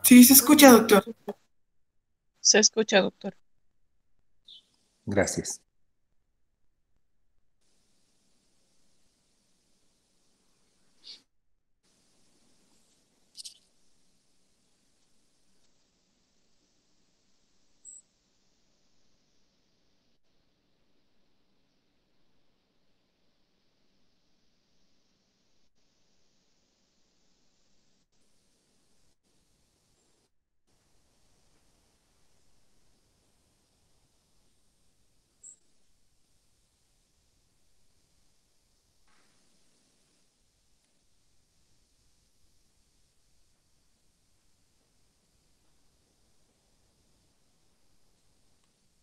Sí, se escucha, doctor. Se escucha, doctor. Gracias.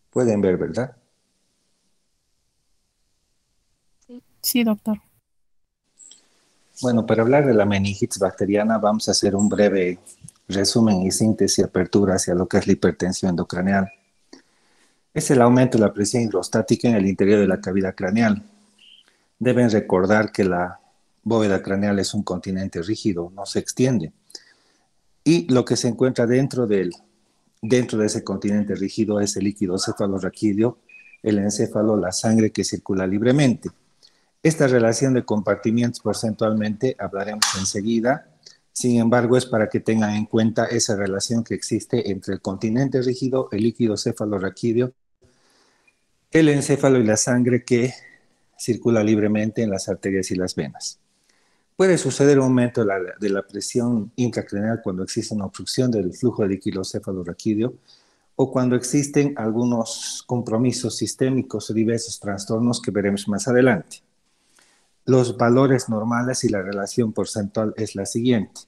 Pueden ver, ¿verdad? Sí, doctor. Bueno, para hablar de la meningitis bacteriana vamos a hacer un breve resumen y síntesis y apertura hacia lo que es la hipertensión endocraneal. Es el aumento de la presión hidrostática en el interior de la cavidad craneal. Deben recordar que la bóveda craneal es un continente rígido, no se extiende. Y lo que se encuentra dentro de ese continente rígido es el líquido cefalorraquídeo, el encéfalo, la sangre que circula libremente. Esta relación de compartimientos porcentualmente hablaremos enseguida. Sin embargo, es para que tengan en cuenta esa relación que existe entre el continente rígido, el líquido cefalorraquídeo, el encéfalo y la sangre que circula libremente en las arterias y las venas. Puede suceder un aumento de la presión intracraneal cuando existe una obstrucción del flujo de líquido cefalorraquídeo o cuando existen algunos compromisos sistémicos o diversos trastornos que veremos más adelante. Los valores normales y la relación porcentual es la siguiente.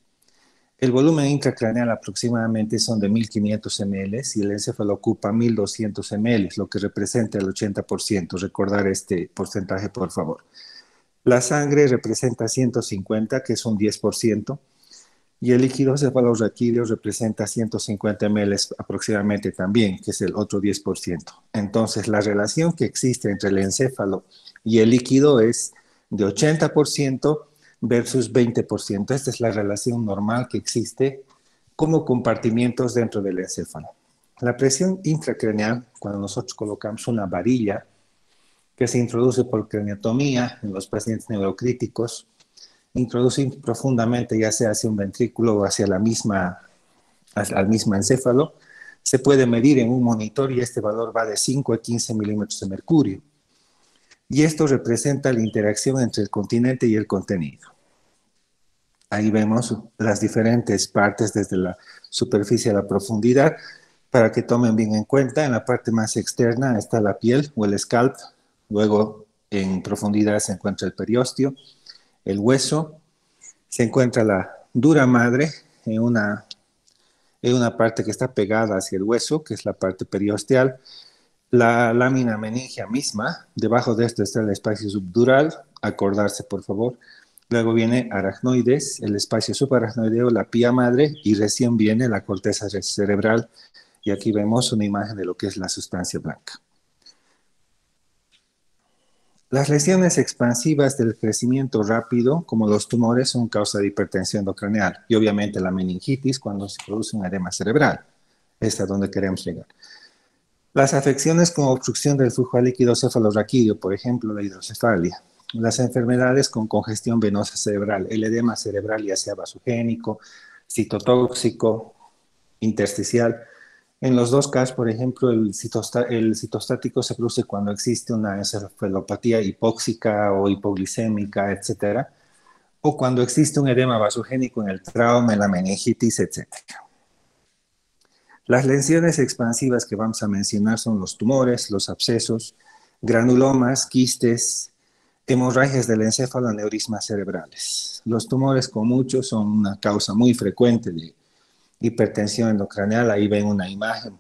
El volumen intracraneal aproximadamente son de 1.500 ml y el encéfalo ocupa 1.200 ml, lo que representa el 80%. Recordar este porcentaje, por favor. La sangre representa 150, que es un 10%, y el líquido cefalorraquídeo representa 150 ml aproximadamente también, que es el otro 10%. Entonces, la relación que existe entre el encéfalo y el líquido es de 80% versus 20%. Esta es la relación normal que existe como compartimientos dentro del encéfalo. La presión intracraneal, cuando nosotros colocamos una varilla que se introduce por craneotomía en los pacientes neurocríticos, introducir profundamente, ya sea hacia un ventrículo o hacia al mismo encéfalo, se puede medir en un monitor y este valor va de 5 a 15 milímetros de mercurio. Y esto representa la interacción entre el continente y el contenido. Ahí vemos las diferentes partes desde la superficie a la profundidad para que tomen bien en cuenta. En la parte más externa está la piel o el scalp, luego en profundidad se encuentra el periósteo, el hueso, se encuentra la dura madre en una parte que está pegada hacia el hueso, que es la parte periosteal, la lámina meningia misma, debajo de esto está el espacio subdural, acordarse por favor. Luego viene aracnoides, el espacio subaracnoideo, la pía madre, y recién viene la corteza cerebral. Y aquí vemos una imagen de lo que es la sustancia blanca. Las lesiones expansivas del crecimiento rápido, como los tumores, son causa de hipertensión endocraneal y obviamente la meningitis cuando se produce un edema cerebral. Es a donde queremos llegar. Las afecciones con obstrucción del flujo líquido cefalorraquídeo, por ejemplo, la hidrocefalia. Las enfermedades con congestión venosa cerebral, el edema cerebral ya sea vasogénico, citotóxico, intersticial. En los dos casos, por ejemplo, el citostático se produce cuando existe una encefalopatía hipóxica o hipoglicémica, etcétera, o cuando existe un edema vasogénico en el trauma, en la meningitis, etcétera. Las lesiones expansivas que vamos a mencionar son los tumores, los abscesos, granulomas, quistes, hemorragias del encéfalo, aneurismas cerebrales. Los tumores con muchos son una causa muy frecuente de hipertensión endocraneal. Ahí ven una imagen.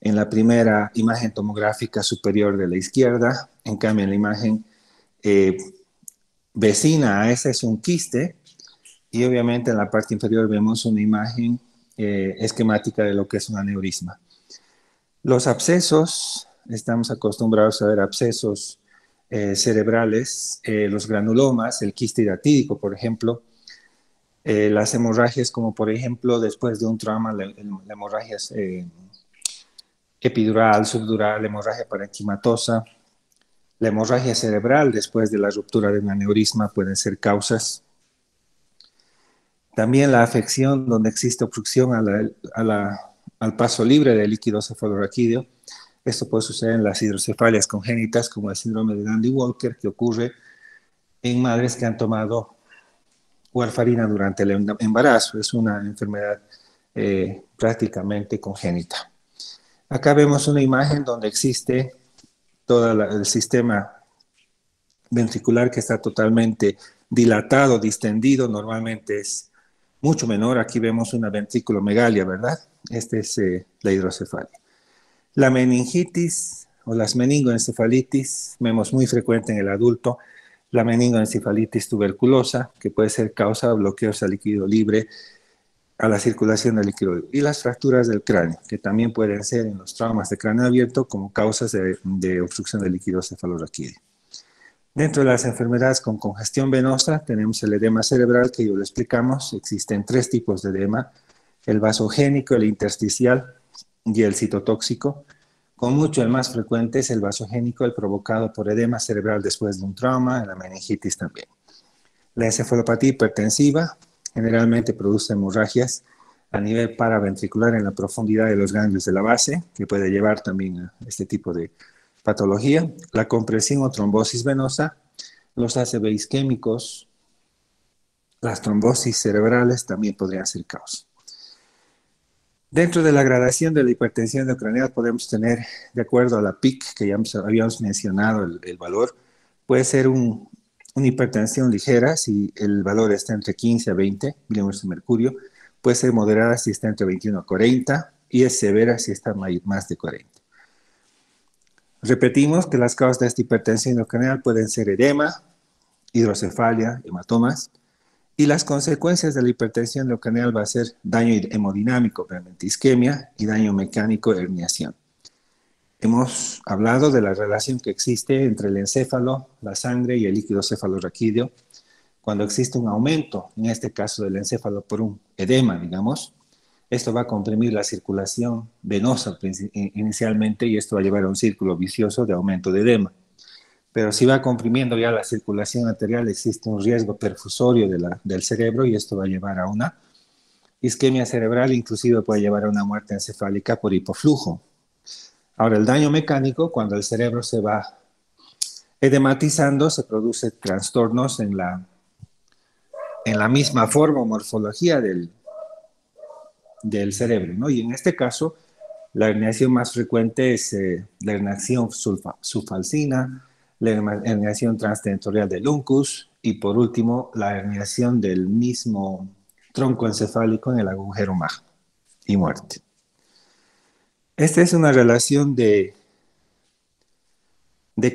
En la primera imagen tomográfica superior de la izquierda, en cambio en la imagen eh, vecina a esa es un quiste y obviamente en la parte inferior vemos una imagen esquemática de lo que es un aneurisma. Los abscesos, estamos acostumbrados a ver abscesos cerebrales, los granulomas, el quiste hidatídico, por ejemplo, Las hemorragias, como por ejemplo después de un trauma, la hemorragia epidural, subdural, hemorragia parenquimatosa, la hemorragia cerebral después de la ruptura de un aneurisma pueden ser causas. También la afección donde existe obstrucción al paso libre del líquido cefalorraquídeo. Esto puede suceder en las hidrocefalias congénitas, como el síndrome de Dandy-Walker, que ocurre en madres que han tomado warfarina durante el embarazo. Es una enfermedad prácticamente congénita. Acá vemos una imagen donde existe todo el sistema ventricular que está totalmente dilatado, distendido, normalmente es mucho menor. Aquí vemos una ventriculomegalia, ¿verdad? Esta es la hidrocefalia. La meningitis o las meningoencefalitis, vemos muy frecuente en el adulto, la meningoencefalitis tuberculosa, que puede ser causa de bloqueos al líquido libre, a la circulación del líquido libre, y las fracturas del cráneo, que también pueden ser en los traumas de cráneo abierto como causas de obstrucción del líquido cefalorraquídeo. Dentro de las enfermedades con congestión venosa tenemos el edema cerebral, que ya lo explicamos. Existen tres tipos de edema: el vasogénico, el intersticial y el citotóxico. Con mucho el más frecuente es el vasogénico, el provocado por edema cerebral después de un trauma, la meningitis también. La encefalopatía hipertensiva generalmente produce hemorragias a nivel paraventricular en la profundidad de los ganglios de la base, que puede llevar también a este tipo de patología. La compresión o trombosis venosa, los ACV isquémicos, las trombosis cerebrales también podrían ser causa. Dentro de la gradación de la hipertensión endocraneal podemos tener, de acuerdo a la PIC, que ya habíamos mencionado el valor, puede ser una hipertensión ligera si el valor está entre 15 a 20 milímetros de mercurio, puede ser moderada si está entre 21 a 40 y es severa si está más de 40. Repetimos que las causas de esta hipertensión endocraneal pueden ser edema, hidrocefalia, hematomas, y las consecuencias de la hipertensión endocraneal va a ser daño hemodinámico, realmente isquemia, y daño mecánico, herniación. Hemos hablado de la relación que existe entre el encéfalo, la sangre y el líquido cefalorraquídeo. Cuando existe un aumento, en este caso del encéfalo por un edema, digamos, esto va a comprimir la circulación venosa inicialmente y esto va a llevar a un círculo vicioso de aumento de edema. Pero si va comprimiendo ya la circulación arterial, existe un riesgo perfusorio del cerebro y esto va a llevar a una isquemia cerebral, inclusive puede llevar a una muerte encefálica por hipoflujo. Ahora, el daño mecánico, cuando el cerebro se va edematizando, se produce trastornos en la misma forma o morfología del cerebro, ¿no? Y en este caso, la herniación más frecuente es la herniación sulfalcina, la herniación transtentorial del uncus y por último la herniación del mismo tronco encefálico en el agujero magno y muerte. Esta es una relación de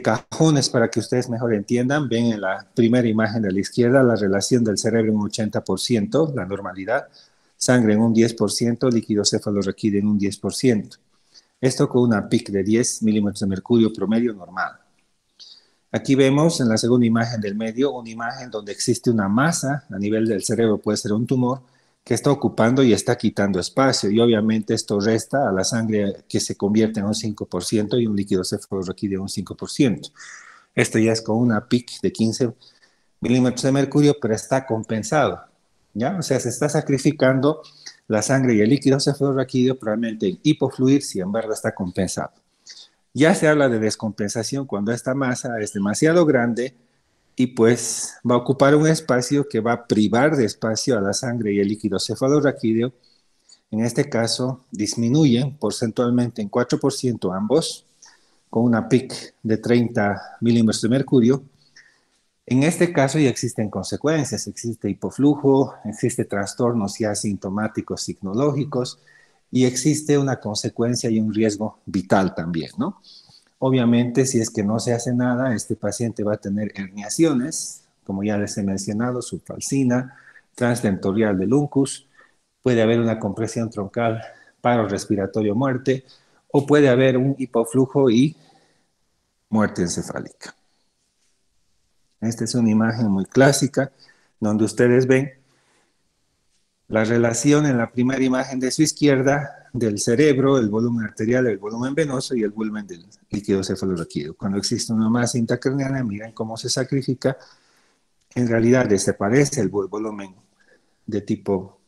cajones para que ustedes mejor entiendan. Ven en la primera imagen de la izquierda la relación del cerebro en un 80%, la normalidad, sangre en un 10%, líquido cefalorraquídeo en un 10%. Esto con una PIC de 10 milímetros de mercurio promedio normal. Aquí vemos en la segunda imagen del medio una imagen donde existe una masa a nivel del cerebro, puede ser un tumor, que está ocupando y está quitando espacio. Y obviamente esto resta a la sangre que se convierte en un 5% y un líquido cefalorraquídeo un 5%. Esto ya es con una PIC de 15 milímetros de mercurio, pero está compensado, ¿ya? O sea, se está sacrificando la sangre y el líquido cefalorraquídeo probablemente en hipofluir, sin embargo está compensado. Ya se habla de descompensación cuando esta masa es demasiado grande y pues va a ocupar un espacio que va a privar de espacio a la sangre y el líquido cefalorraquídeo. En este caso, disminuyen porcentualmente en 4% ambos, con una PIC de 30 milímetros de mercurio. En este caso ya existen consecuencias, existe hipoflujo, existe trastornos ya sintomáticos, signologicos, y existe una consecuencia y un riesgo vital también, ¿no? Obviamente, si es que no se hace nada, este paciente va a tener herniaciones, como ya les he mencionado, subfalcina, transdentorial del uncus, puede haber una compresión troncal, paro respiratorio, muerte, o puede haber un hipoflujo y muerte encefálica. Esta es una imagen muy clásica donde ustedes ven La relación en la primera imagen de su izquierda del cerebro, el volumen arterial, el volumen venoso y el volumen del líquido cefalorraquídeo. Cuando existe una masa intracraneana, miren cómo se sacrifica. En realidad desaparece el volumen de tipo,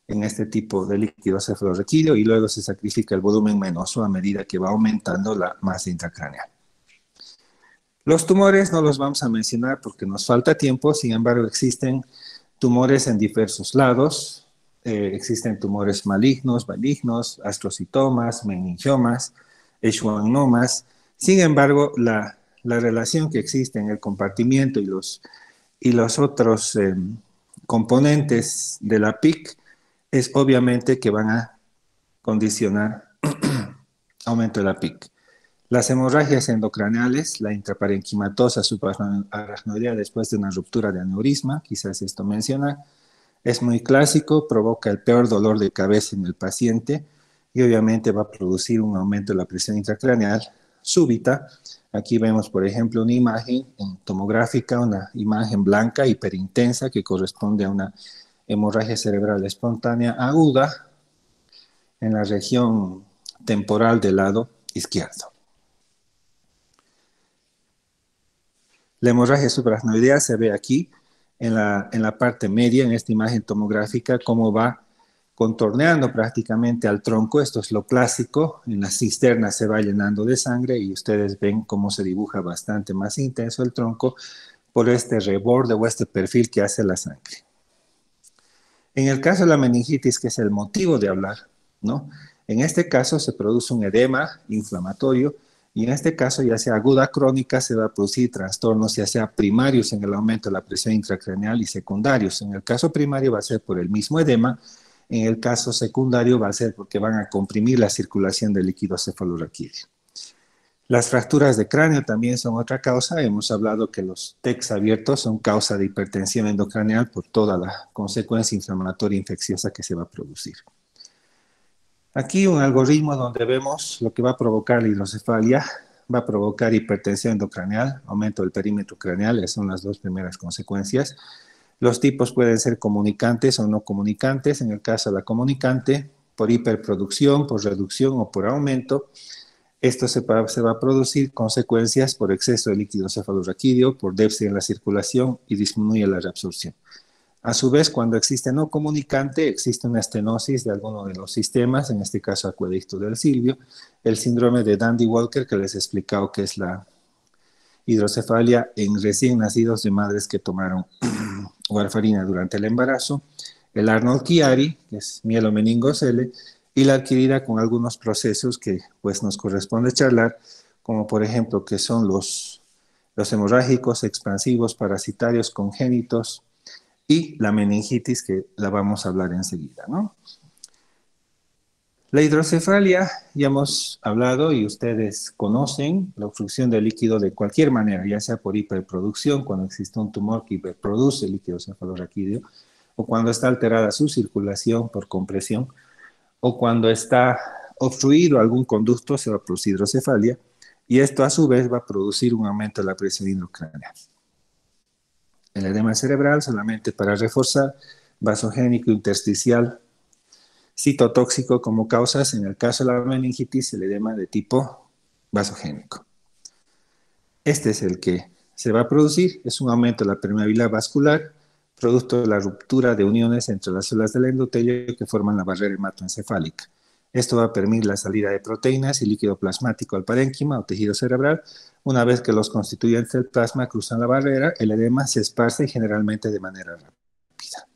en este tipo de líquido cefalorraquídeo y luego se sacrifica el volumen venoso a medida que va aumentando la masa intracraneal. Los tumores no los vamos a mencionar porque nos falta tiempo, sin embargo existen tumores en diversos lados, existen tumores malignos, benignos, astrocitomas, meningiomas, schwannomas. Sin embargo, la relación que existe en el compartimiento y los otros componentes de la PIC es obviamente que van a condicionar aumento de la PIC. Las hemorragias endocraneales, la intraparenquimatosa subaracnoidea después de una ruptura de aneurisma, quizás esto menciona, es muy clásico, provoca el peor dolor de cabeza en el paciente y obviamente va a producir un aumento de la presión intracraneal súbita. Aquí vemos, por ejemplo, una imagen tomográfica, una imagen blanca hiperintensa que corresponde a una hemorragia cerebral espontánea aguda en la región temporal del lado izquierdo. La hemorragia subaracnoidea se ve aquí en la parte media, en esta imagen tomográfica, cómo va contorneando prácticamente al tronco. Esto es lo clásico. En la cisterna se va llenando de sangre y ustedes ven cómo se dibuja bastante más intenso el tronco por este reborde o este perfil que hace la sangre. En el caso de la meningitis, que es el motivo de hablar, ¿no? En este caso se produce un edema inflamatorio y en este caso, ya sea aguda crónica, se va a producir trastornos, ya sea primarios en el aumento de la presión intracraneal y secundarios. En el caso primario va a ser por el mismo edema, en el caso secundario va a ser porque van a comprimir la circulación del líquido cefalorraquídeo. Las fracturas de cráneo también son otra causa. Hemos hablado que los TECs abiertos son causa de hipertensión endocraneal por toda la consecuencia inflamatoria infecciosa que se va a producir. Aquí un algoritmo donde vemos lo que va a provocar la hidrocefalia, va a provocar hipertensión endocraneal, aumento del perímetro craneal, esas son las dos primeras consecuencias. Los tipos pueden ser comunicantes o no comunicantes. En el caso de la comunicante, por hiperproducción, por reducción o por aumento. Esto se va a producir consecuencias por exceso de líquido cefalorraquídeo, por déficit en la circulación y disminuye la reabsorción. A su vez, cuando existe no comunicante, existe una estenosis de alguno de los sistemas, en este caso acueducto del Silvio, el síndrome de Dandy-Walker, que les he explicado que es la hidrocefalia en recién nacidos de madres que tomaron warfarina durante el embarazo, el Arnold-Chiari, que es mielomeningocele, y la adquirida con algunos procesos que pues nos corresponde charlar, como por ejemplo que son los hemorrágicos, expansivos, parasitarios, congénitos, y la meningitis, que la vamos a hablar enseguida, ¿no? La hidrocefalia, ya hemos hablado y ustedes conocen la obstrucción del líquido de cualquier manera, ya sea por hiperproducción, cuando existe un tumor que hiperproduce líquido cefalorraquídeo, o cuando está alterada su circulación por compresión, o cuando está obstruido algún conducto, se va a producir hidrocefalia, y esto a su vez va a producir un aumento de la presión intracraneal. El edema cerebral, solamente para reforzar, vasogénico intersticial, citotóxico como causas, en el caso de la meningitis, el edema de tipo vasogénico. Este es el que se va a producir, es un aumento de la permeabilidad vascular, producto de la ruptura de uniones entre las células del endotelio que forman la barrera hematoencefálica. Esto va a permitir la salida de proteínas y líquido plasmático al parénquima o tejido cerebral. Una vez que los constituyentes del plasma cruzan la barrera, el edema se esparce generalmente de manera rápida.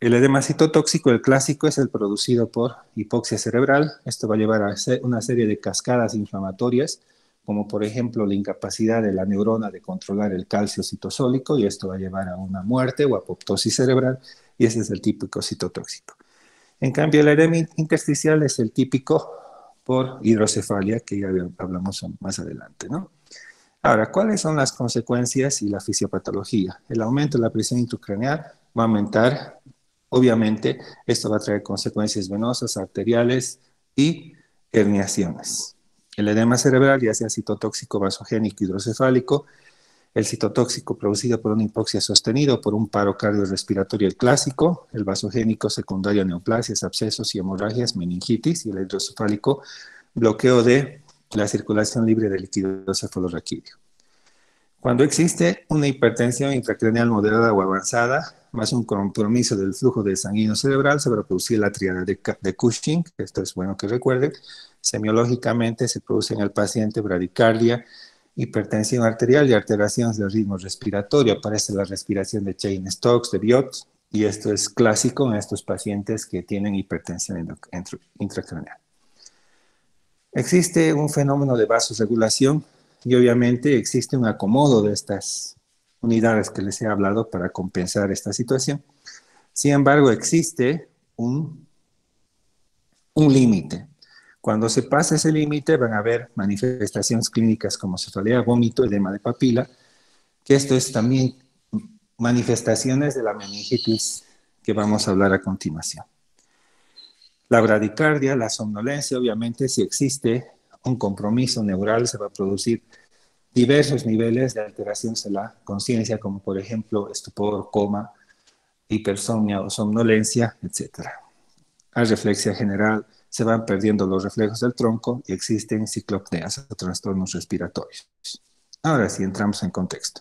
El edema citotóxico, el clásico, es el producido por hipoxia cerebral. Esto va a llevar a una serie de cascadas inflamatorias, como por ejemplo la incapacidad de la neurona de controlar el calcio citosólico, y esto va a llevar a una muerte o apoptosis cerebral, y ese es el típico citotóxico. En cambio, el edema intersticial es el típico por hidrocefalia, que ya hablamos más adelante, ¿no? Ahora, ¿cuáles son las consecuencias y la fisiopatología? El aumento de la presión intracraneal va a aumentar. Obviamente, esto va a traer consecuencias venosas, arteriales y herniaciones. El edema cerebral, ya sea citotóxico, vasogénico, hidrocefálico, El citotóxico producido por una hipoxia sostenida o por un paro cardiorrespiratorio, el clásico, el vasogénico secundario, neoplasias, abscesos y hemorragias, meningitis, y el hidrocefálico, bloqueo de la circulación libre de líquido cefalorraquídeo. Cuando existe una hipertensión intracraneal moderada o avanzada, más un compromiso del flujo de sanguíneo cerebral, se va a producir la tríada de Cushing, esto es bueno que recuerden. Semiológicamente se produce en el paciente bradicardia, hipertensión arterial y alteraciones del ritmo respiratorio. Aparece la respiración de Cheyne-Stokes, de Biot, y esto es clásico en estos pacientes que tienen hipertensión intracraneal. Existe un fenómeno de vasorregulación y obviamente existe un acomodo de estas unidades que les he hablado para compensar esta situación. Sin embargo, existe un límite. Cuando se pasa ese límite van a haber manifestaciones clínicas como cefalea, vómito, edema de papila, que esto es también manifestaciones de la meningitis que vamos a hablar a continuación. La bradicardia, la somnolencia, obviamente si existe un compromiso neural se va a producir diversos niveles de alteraciones de la conciencia, como por ejemplo estupor, coma, hipersomnia o somnolencia, etc. Arreflexia general, se van perdiendo los reflejos del tronco y existen ciclopneas o trastornos respiratorios. Ahora sí, entramos en contexto.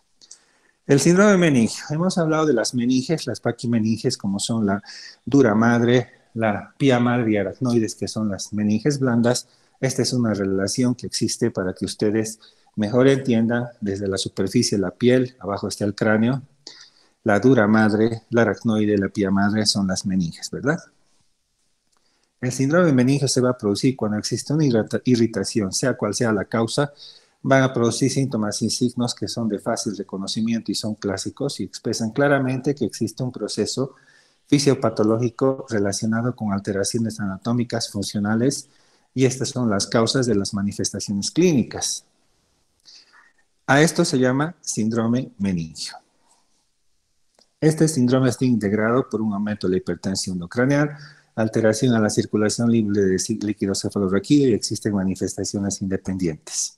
El síndrome meningio. Hemos hablado de las meninges, las paquimeninges, como son la dura madre, la pía madre y aracnoides, que son las meninges blandas. Esta es una relación que existe para que ustedes mejor entiendan desde la superficie de la piel, abajo está el cráneo, la dura madre, la aracnoide, la pía madre son las meninges, ¿verdad? El síndrome meningio se va a producir cuando existe una irritación, sea cual sea la causa, van a producir síntomas y signos que son de fácil reconocimiento y son clásicos y expresan claramente que existe un proceso fisiopatológico relacionado con alteraciones anatómicas funcionales y estas son las causas de las manifestaciones clínicas. A esto se llama síndrome meningio. Este síndrome está integrado por un aumento de la hipertensión endocraneal, alteración a la circulación libre de líquido cefalorraquídeo y existen manifestaciones independientes.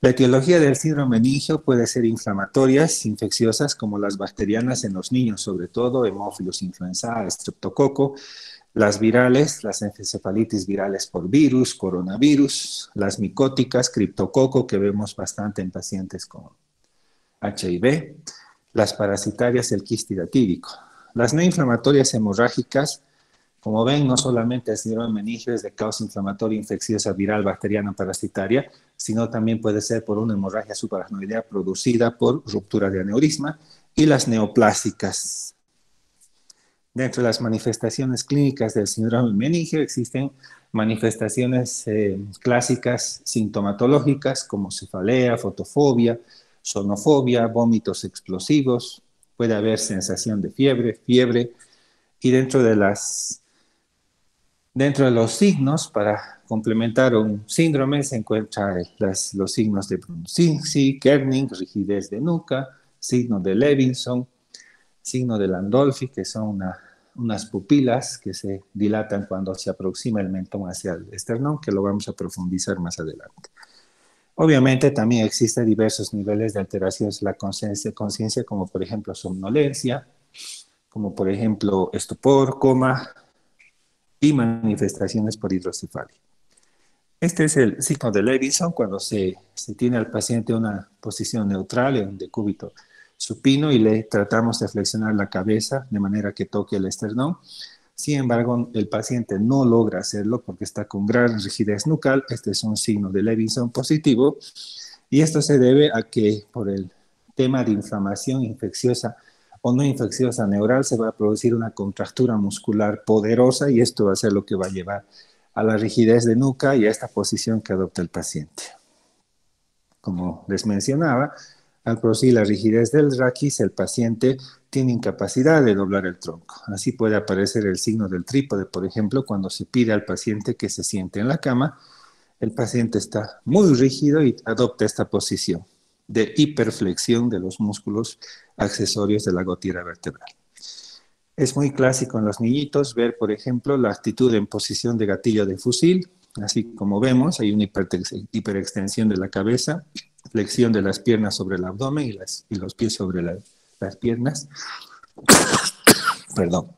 La etiología del síndrome meningio puede ser inflamatorias, infecciosas, como las bacterianas en los niños, sobre todo hemófilos influenza, estreptococo, las virales, las encefalitis virales por virus, coronavirus, las micóticas, criptococo, que vemos bastante en pacientes con HIV, las parasitarias, el quiste datídico. Las no inflamatorias hemorrágicas, como ven, no solamente el síndrome meningio es de causa inflamatoria infecciosa viral bacteriana parasitaria, sino también puede ser por una hemorragia subaracnoidea producida por ruptura de aneurisma y las neoplásicas. Dentro de las manifestaciones clínicas del síndrome meningio existen manifestaciones clásicas sintomatológicas como cefalea, fotofobia, sonofobia, vómitos explosivos, puede haber sensación de fiebre, y dentro de los signos, para complementar un síndrome, se encuentran los signos de Brunzinski, Kerning, rigidez de nuca, signo de Levinson, signo de Landolfi, que son unas pupilas que se dilatan cuando se aproxima el mentón hacia el esternón, que lo vamos a profundizar más adelante. Obviamente también existen diversos niveles de alteraciones de la conciencia, como por ejemplo somnolencia, como por ejemplo estupor, coma, y manifestaciones por hidrocefalia. Este es el signo de Levinson cuando se tiene al paciente una posición neutral en un decúbito supino y le tratamos de flexionar la cabeza de manera que toque el esternón. Sin embargo, el paciente no logra hacerlo porque está con gran rigidez nucal. Este es un signo de Levinson positivo y esto se debe a que por el tema de inflamación infecciosa o no infecciosa neural se va a producir una contractura muscular poderosa y esto va a ser lo que va a llevar a la rigidez de nuca y a esta posición que adopta el paciente. Como les mencionaba, al producir la rigidez del raquis, el paciente tiene incapacidad de doblar el tronco. Así puede aparecer el signo del trípode, por ejemplo, cuando se pide al paciente que se siente en la cama, el paciente está muy rígido y adopta esta posición de hiperflexión de los músculos accesorios de la gotiera vertebral. Es muy clásico en los niñitos ver, por ejemplo, la actitud en posición de gatillo de fusil, Así como vemos, hay una hiperextensión de la cabeza, flexión de las piernas sobre el abdomen y los pies sobre las piernas. Perdón.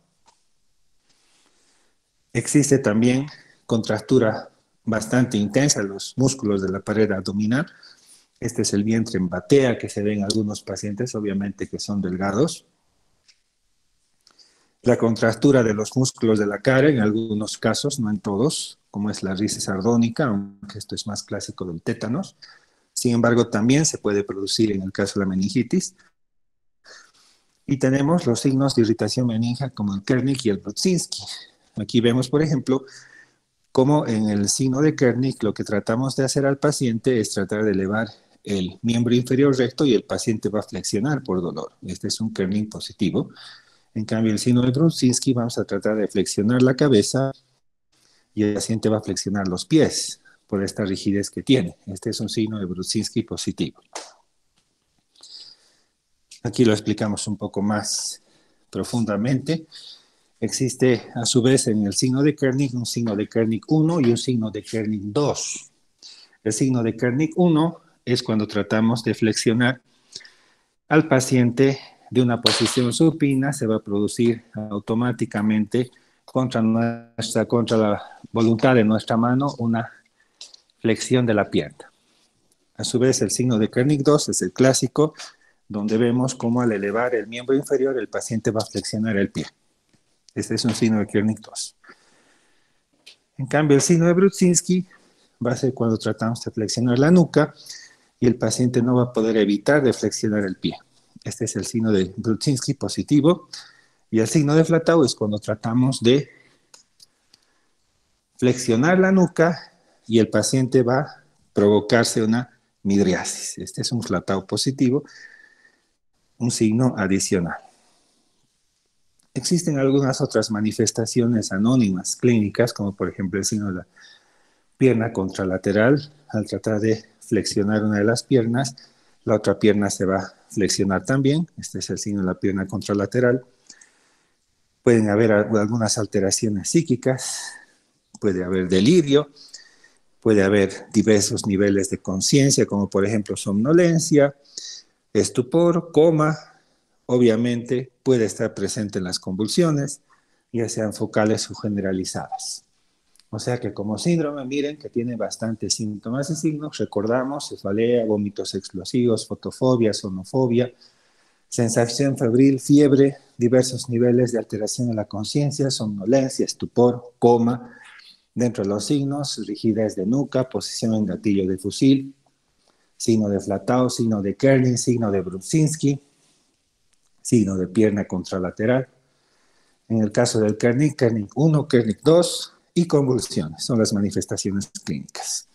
Existe también contractura bastante intensa en los músculos de la pared abdominal. Este es el vientre en batea que se ve en algunos pacientes, obviamente que son delgados. La contractura de los músculos de la cara, en algunos casos, no en todos, como es la risis sardónica, aunque esto es más clásico del tétanos. Sin embargo, también se puede producir en el caso de la meningitis. Y tenemos los signos de irritación meningia como el Kernick y el Brudzinski. Aquí vemos, por ejemplo, cómo en el signo de Kernick lo que tratamos de hacer al paciente es tratar de elevar el miembro inferior recto y el paciente va a flexionar por dolor. Este es un Kernick positivo. En cambio, el signo de Brudzinski vamos a tratar de flexionar la cabeza y el paciente va a flexionar los pies por esta rigidez que tiene. Este es un signo de Brudzinski positivo. Aquí lo explicamos un poco más profundamente. Existe a su vez en el signo de Kernick un signo de Kernick 1 y un signo de Kernick 2. El signo de Kernick 1 es cuando tratamos de flexionar al paciente de una posición supina, se va a producir automáticamente contra la voluntad de nuestra mano una flexión de la pierna. A su vez, el signo de Kernick 2 es el clásico, donde vemos cómo al elevar el miembro inferior el paciente va a flexionar el pie. Este es un signo de Kernick 2. En cambio, el signo de Brudzinski va a ser cuando tratamos de flexionar la nuca y el paciente no va a poder evitar de flexionar el pie. Este es el signo de Brudzinski positivo. Y el signo de Flatau es cuando tratamos de flexionar la nuca y el paciente va a provocarse una midriasis. Este es un Flatau positivo, un signo adicional. Existen algunas otras manifestaciones anónimas clínicas, como por ejemplo el signo de la pierna contralateral. Al tratar de flexionar una de las piernas, la otra pierna se va a flexionar también. Este es el signo de la pierna contralateral. Pueden haber algunas alteraciones psíquicas, puede haber delirio, puede haber diversos niveles de conciencia, como por ejemplo somnolencia, estupor, coma. Obviamente puede estar presente en las convulsiones, ya sean focales o generalizadas. O sea que como síndrome, miren que tiene bastantes síntomas y signos. Recordamos cefalea, vómitos explosivos, fotofobia, sonofobia, sensación febril, fiebre, diversos niveles de alteración de la conciencia, somnolencia, estupor, coma. Dentro de los signos, rigidez de nuca, posición en gatillo de fusil, signo de Flatau, signo de Kernick, signo de Brudzinski, signo de pierna contralateral. En el caso del Kernick, Kernick 1, Kernick 2 y convulsiones son las manifestaciones clínicas.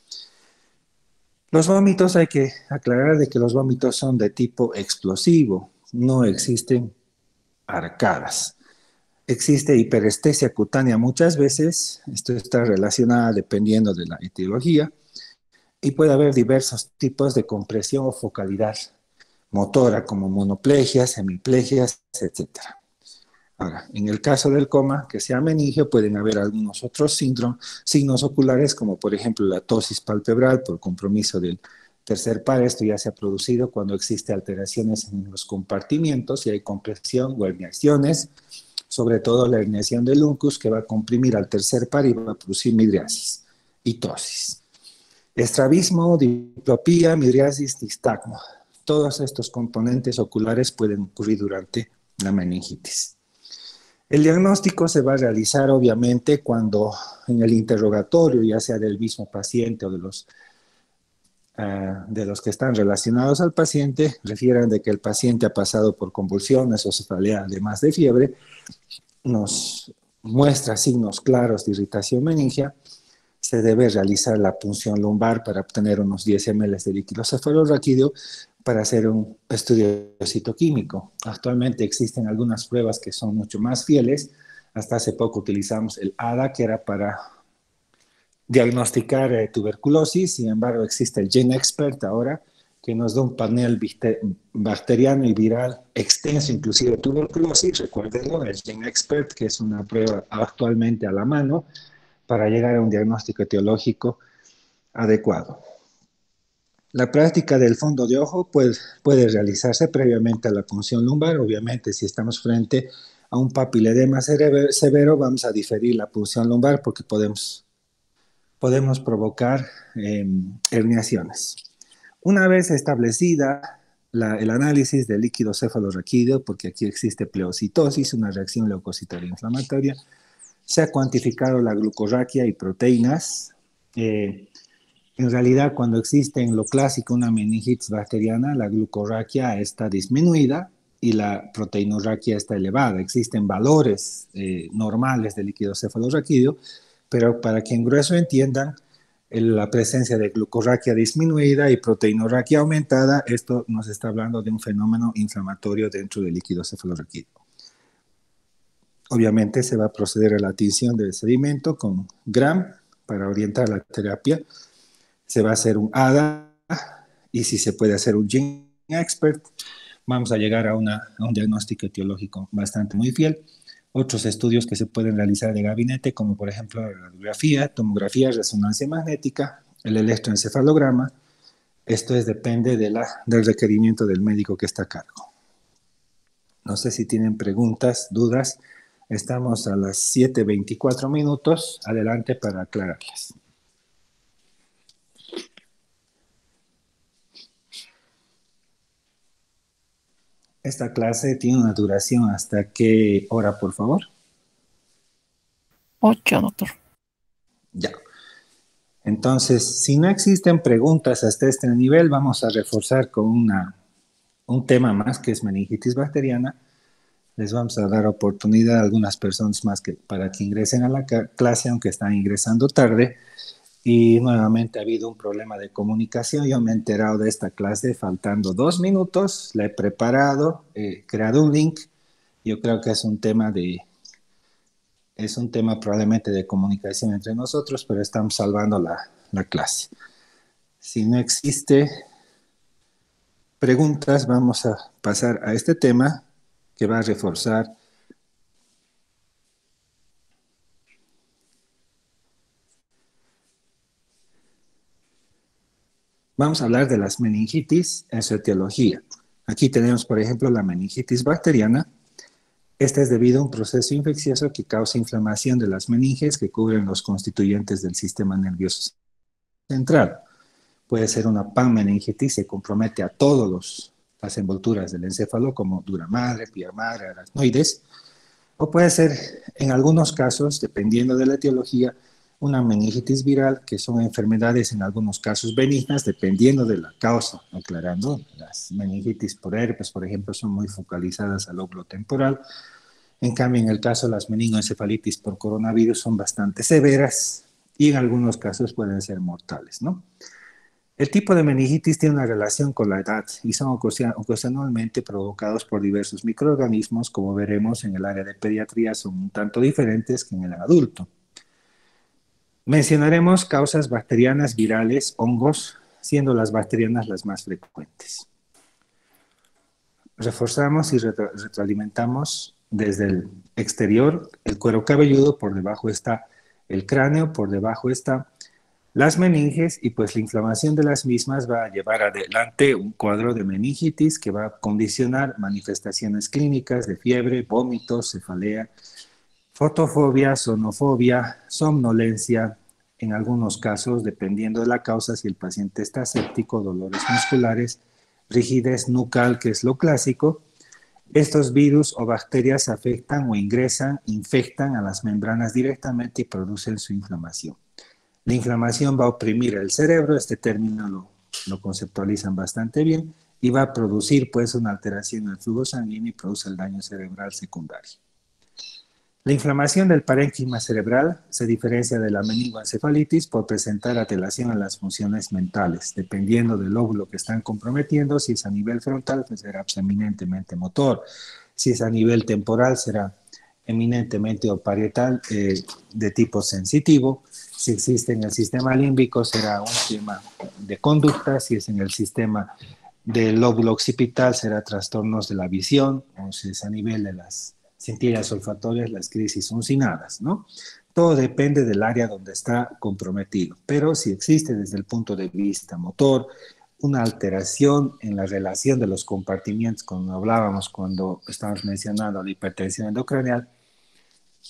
Los vómitos, hay que aclarar de que los vómitos son de tipo explosivo, no existen arcadas. Existe hiperestesia cutánea muchas veces, esto está relacionado dependiendo de la etiología, y puede haber diversos tipos de compresión o focalidad motora, como monoplegias, hemiplegias, etc. Ahora, en el caso del coma, que sea meningio, pueden haber algunos otros signos oculares, como por ejemplo la ptosis palpebral por compromiso del tercer par. Esto ya se ha producido cuando existe alteraciones en los compartimientos y hay compresión o herniaciones, sobre todo la herniación del uncus, que va a comprimir al tercer par y va a producir midriasis y ptosis. Estrabismo, diplopía, midriasis, nistagmo. Todos estos componentes oculares pueden ocurrir durante la meningitis. El diagnóstico se va a realizar obviamente cuando en el interrogatorio, ya sea del mismo paciente o de los que están relacionados al paciente, refieran de que el paciente ha pasado por convulsiones o cefalea, además de fiebre, nos muestra signos claros de irritación meningia, se debe realizar la punción lumbar para obtener unos 10 ml de líquido cefalorraquídeo para hacer un estudio citoquímico. Actualmente existen algunas pruebas que son mucho más fieles. Hasta hace poco utilizamos el ADA, que era para diagnosticar tuberculosis. Sin embargo, existe el GenExpert ahora, que nos da un panel bacteriano y viral extenso, inclusive tuberculosis. Recuérdenlo, el GenExpert, que es una prueba actualmente a la mano, para llegar a un diagnóstico etiológico adecuado. La práctica del fondo de ojo puede realizarse previamente a la punción lumbar. Obviamente, si estamos frente a un papiledema severo, vamos a diferir la punción lumbar porque podemos provocar herniaciones. Una vez establecida el análisis del líquido cefalorraquídeo, porque aquí existe pleocitosis, una reacción leucocitaria inflamatoria, se ha cuantificado la glucorraquia y proteínas. En realidad, cuando existe en lo clásico una meningitis bacteriana, la glucorraquia está disminuida y la proteinorraquia está elevada. Existen valores normales del líquido cefalorraquídeo, pero para que en grueso entiendan, la presencia de glucorraquia disminuida y proteinorraquia aumentada, esto nos está hablando de un fenómeno inflamatorio dentro del líquido cefalorraquídeo. Obviamente se va a proceder a la tinción del sedimento con Gram para orientar la terapia. Se va a hacer un ADA y si se puede hacer un Gene Expert, vamos a llegar a un diagnóstico etiológico bastante muy fiel. Otros estudios que se pueden realizar de gabinete, como por ejemplo la radiografía, tomografía, resonancia magnética, el electroencefalograma. Esto depende del requerimiento del médico que está a cargo. No sé si tienen preguntas, dudas. Estamos a las 7:24 minutos. Adelante para aclararlas. Esta clase tiene una duración hasta qué hora, por favor. 8, doctor. Ya. Entonces, si no existen preguntas hasta este nivel, vamos a reforzar con un tema más que es meningitis bacteriana. Les vamos a dar oportunidad a algunas personas más para que ingresen a la clase, aunque están ingresando tarde. Y nuevamente ha habido un problema de comunicación. Yo me he enterado de esta clase faltando 2 minutos. La he preparado, he creado un link. Yo creo que es un tema probablemente de comunicación entre nosotros, pero estamos salvando la clase. Si no existe preguntas, vamos a pasar a este tema que va a reforzar. Vamos a hablar de las meningitis en su etiología. Aquí tenemos, por ejemplo, la meningitis bacteriana. Esta es debido a un proceso infeccioso que causa inflamación de las meninges que cubren los constituyentes del sistema nervioso central. Puede ser una panmeningitis, se compromete a todas las envolturas del encéfalo, como dura madre, pía madre, aracnoides, o puede ser, en algunos casos, dependiendo de la etiología, una meningitis viral, que son enfermedades en algunos casos benignas, dependiendo de la causa, aclarando. Las meningitis por herpes, por ejemplo, son muy focalizadas al lóbulo temporal. En cambio, en el caso de las meningoencefalitis por coronavirus son bastante severas y en algunos casos pueden ser mortales, ¿no? El tipo de meningitis tiene una relación con la edad y son ocasionalmente provocados por diversos microorganismos, como veremos en el área de pediatría, son un tanto diferentes que en el adulto. Mencionaremos causas bacterianas, virales, hongos, siendo las bacterianas las más frecuentes. Reforzamos y retroalimentamos desde el exterior el cuero cabelludo, por debajo está el cráneo, por debajo está las meninges y pues la inflamación de las mismas va a llevar adelante un cuadro de meningitis que va a condicionar manifestaciones clínicas de fiebre, vómitos, cefalea, fotofobia, sonofobia, somnolencia, en algunos casos, dependiendo de la causa, si el paciente está séptico, dolores musculares, rigidez nucal, que es lo clásico. Estos virus o bacterias afectan o ingresan, infectan a las membranas directamente y producen su inflamación. La inflamación va a oprimir el cerebro, este término lo conceptualizan bastante bien, y va a producir pues una alteración en el flujo sanguíneo y produce el daño cerebral secundario. La inflamación del parénquima cerebral se diferencia de la meningoencefalitis por presentar alteración en las funciones mentales, dependiendo del lóbulo que están comprometiendo. Si es a nivel frontal, pues será eminentemente motor. Si es a nivel temporal, será eminentemente o parietal de tipo sensitivo. Si existe en el sistema límbico, será un tema de conducta. Si es en el sistema del lóbulo occipital, será trastornos de la visión, o si es a nivel de las sentirlas olfatorias, las crisis uncinadas, ¿no? Todo depende del área donde está comprometido, pero si existe desde el punto de vista motor una alteración en la relación de los compartimientos, como hablábamos cuando estábamos mencionando la hipertensión endocraneal,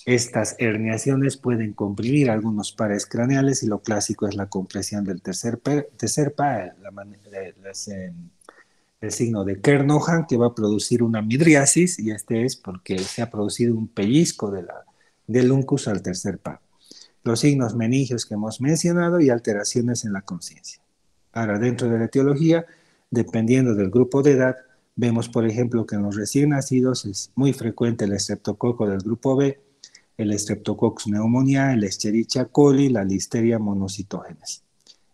estas herniaciones pueden comprimir algunos pares craneales y lo clásico es la compresión del tercer par, el signo de Kernohan, que va a producir una midriasis, y este es porque se ha producido un pellizco del uncus al tercer par. Los signos meningios que hemos mencionado y alteraciones en la conciencia. Ahora, dentro de la etiología, dependiendo del grupo de edad, vemos, por ejemplo, que en los recién nacidos es muy frecuente el estreptococo del grupo B, el Streptococcus pneumoniae, el Escherichia coli, la Listeria monocytogenes.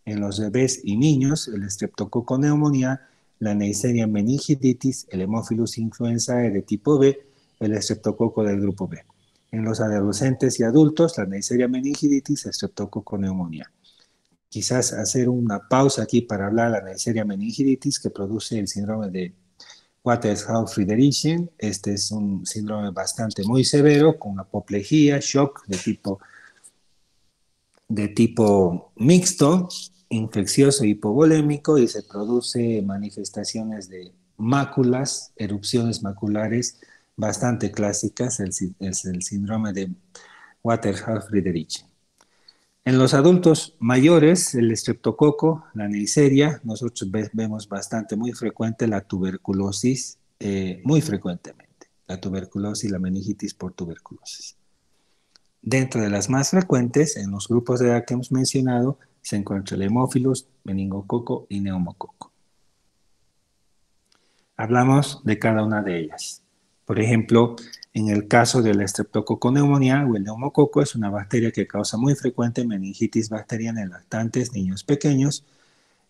En los bebés y niños, el Streptococcus pneumoniae, la Neisseria meningitis, el Haemophilus influenzae de tipo B, el Streptococo del grupo B. En los adolescentes y adultos, la Neisseria meningitis, Streptococcus pneumoniae. Quizás hacer una pausa aquí para hablar de la Neisseria meningitis que produce el síndrome de Waterhouse-Friderichsen. Este es un síndrome bastante muy severo, con apoplejía, shock de tipo mixto, infeccioso hipovolémico, y se produce manifestaciones de máculas, erupciones maculares bastante clásicas, es el síndrome de Waterhouse-Friderichsen. En los adultos mayores, el estreptococo, la neisseria, nosotros vemos bastante muy frecuente la tuberculosis, muy frecuentemente, la tuberculosis y la meningitis por tuberculosis. Dentro de las más frecuentes, en los grupos de edad que hemos mencionado, se encuentra el hemófilos, meningococo y neumococo. Hablamos de cada una de ellas. Por ejemplo, en el caso del Streptococcus pneumoniae o el neumococo, es una bacteria que causa muy frecuente meningitis bacteriana en lactantes, niños pequeños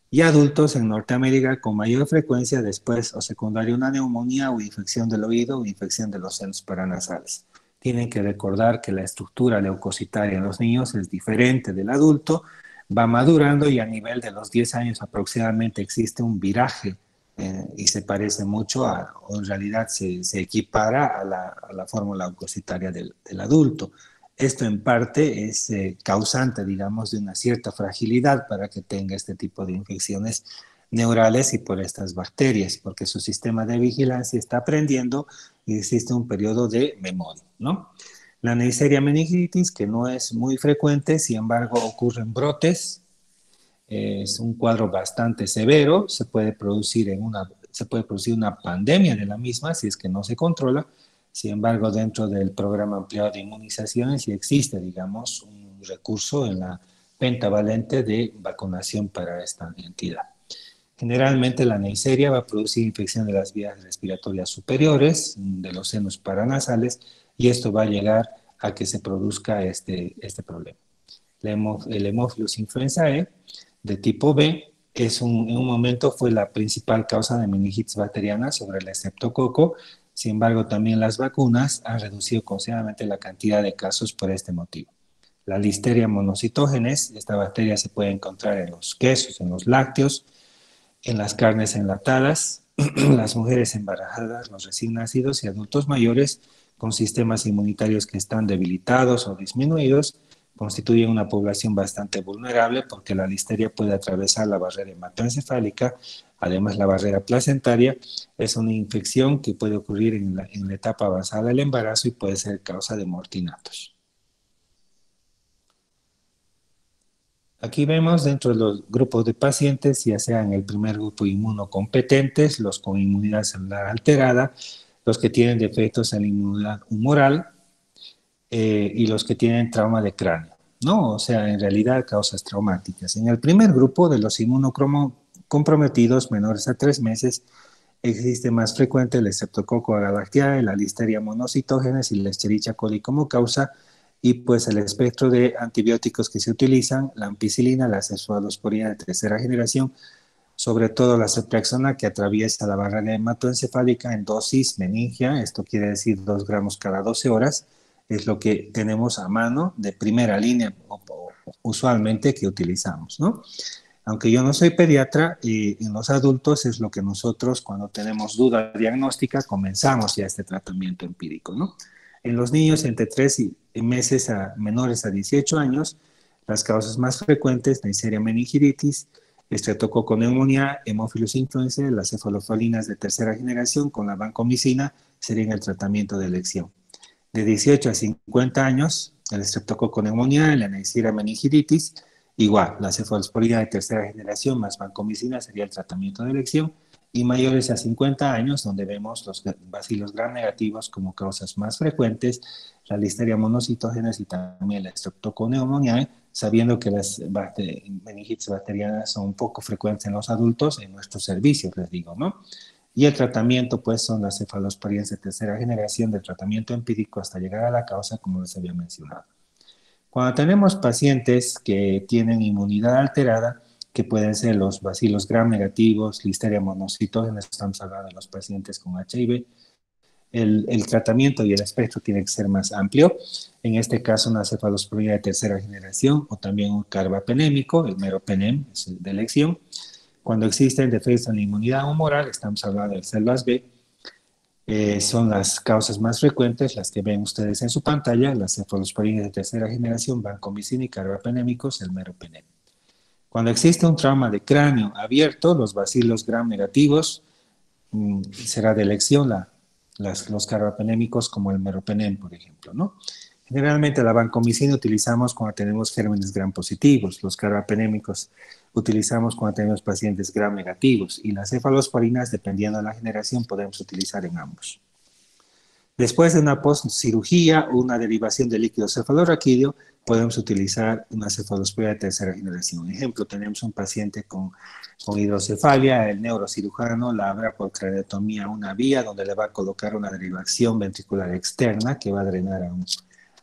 y adultos en Norteamérica con mayor frecuencia después o secundaria una neumonía o infección del oído o infección de los senos paranasales. Tienen que recordar que la estructura leucocitaria en los niños es diferente del adulto, va madurando y a nivel de los 10 años aproximadamente existe un viraje y se parece mucho o en realidad se equipara a la fórmula leucocitaria del adulto. Esto en parte es causante, digamos, de una cierta fragilidad para que tenga este tipo de infecciones neurales y por estas bacterias, porque su sistema de vigilancia está aprendiendo y existe un periodo de memoria, ¿no? La Neisseria meningitis, que no es muy frecuente, sin embargo ocurren brotes, es un cuadro bastante severo, se puede producir una pandemia de la misma si es que no se controla. Sin embargo, dentro del programa ampliado de inmunizaciones sí existe, digamos, un recurso en la pentavalente de vacunación para esta entidad. Generalmente la Neisseria va a producir infección de las vías respiratorias superiores, de los senos paranasales, y esto va a llegar a que se produzca este problema. El Haemophilus influenzae de tipo B en un momento fue la principal causa de meningitis bacteriana sobre el estreptococo. Sin embargo, también las vacunas han reducido considerablemente la cantidad de casos por este motivo. La Listeria monocytogenes, esta bacteria se puede encontrar en los quesos, en los lácteos, en las carnes enlatadas, las mujeres embarazadas, los recién nacidos y adultos mayores con sistemas inmunitarios que están debilitados o disminuidos constituyen una población bastante vulnerable porque la listeria puede atravesar la barrera hematoencefálica. Además, la barrera placentaria es una infección que puede ocurrir en la etapa avanzada del embarazo y puede ser causa de mortinatos. Aquí vemos dentro de los grupos de pacientes, ya sean el primer grupo inmunocompetentes, los con inmunidad celular alterada, los que tienen defectos en la inmunidad humoral y los que tienen trauma de cráneo, ¿no? O sea, en realidad causas traumáticas. En el primer grupo de los inmunocomprometidos menores a 3 meses, existe más frecuente el Streptococcus agalactiae, la Listeria monocytogenes y la Escherichia coli como causa, y pues el espectro de antibióticos que se utilizan, la ampicilina, la cefalosporina de tercera generación, sobre todo la ceftriaxona que atraviesa la barrera hematoencefálica en dosis meningia, esto quiere decir 2 gramos cada 12 horas, es lo que tenemos a mano de primera línea usualmente que utilizamos, ¿no? Aunque yo no soy pediatra, en los adultos es lo que nosotros cuando tenemos duda diagnóstica comenzamos ya este tratamiento empírico, ¿no? En los niños entre 3 meses a menores a 18 años, las causas más frecuentes, Neisseria meningitis, estreptococo neumonía, Haemophilus influenzae, las cefalofalinas de tercera generación con la vancomicina serían el tratamiento de elección. De 18 a 50 años, el estreptococo neumonía, la Neisseria meningitis, igual, la cefalosporina de tercera generación más vancomicina sería el tratamiento de elección, y mayores a 50 años, donde vemos los bacilos gram negativos como causas más frecuentes, la listeria monocitógenas y también la estreptococo neumoniae, sabiendo que las meningitis bacterianas son un poco frecuentes en los adultos en nuestros servicios, les digo, ¿no? Y el tratamiento, pues, son las cefalosporinas de tercera generación de tratamiento empírico hasta llegar a la causa, como les había mencionado. Cuando tenemos pacientes que tienen inmunidad alterada, que pueden ser los bacilos gram negativos, listeria monocitógenes, estamos hablando de los pacientes con HIV, el tratamiento y el espectro tiene que ser más amplio. En este caso, una cefalosporina de tercera generación o también un carbapenémico, el meropenem, es de elección. Cuando existen defectos en la inmunidad humoral, estamos hablando de células B, son las causas más frecuentes, las que ven ustedes en su pantalla, las cefalosporinas de tercera generación, vancomicina y carbapenémicos, el meropenem. Cuando existe un trauma de cráneo abierto, los bacilos gram negativos, será de elección los carbapenémicos como el meropenem, por ejemplo, ¿no? Generalmente la vancomicina utilizamos cuando tenemos gérmenes gram positivos, los carbapenémicos utilizamos cuando tenemos pacientes gram negativos y las cefalosporinas, dependiendo de la generación, podemos utilizar en ambos. Después de una postcirugía o una derivación de líquido cefalorraquídeo, podemos utilizar una cefalosporina de tercera generación. Ejemplo, tenemos un paciente con hidrocefalia, el neurocirujano la abra por craneotomía una vía donde le va a colocar una derivación ventricular externa que va a drenar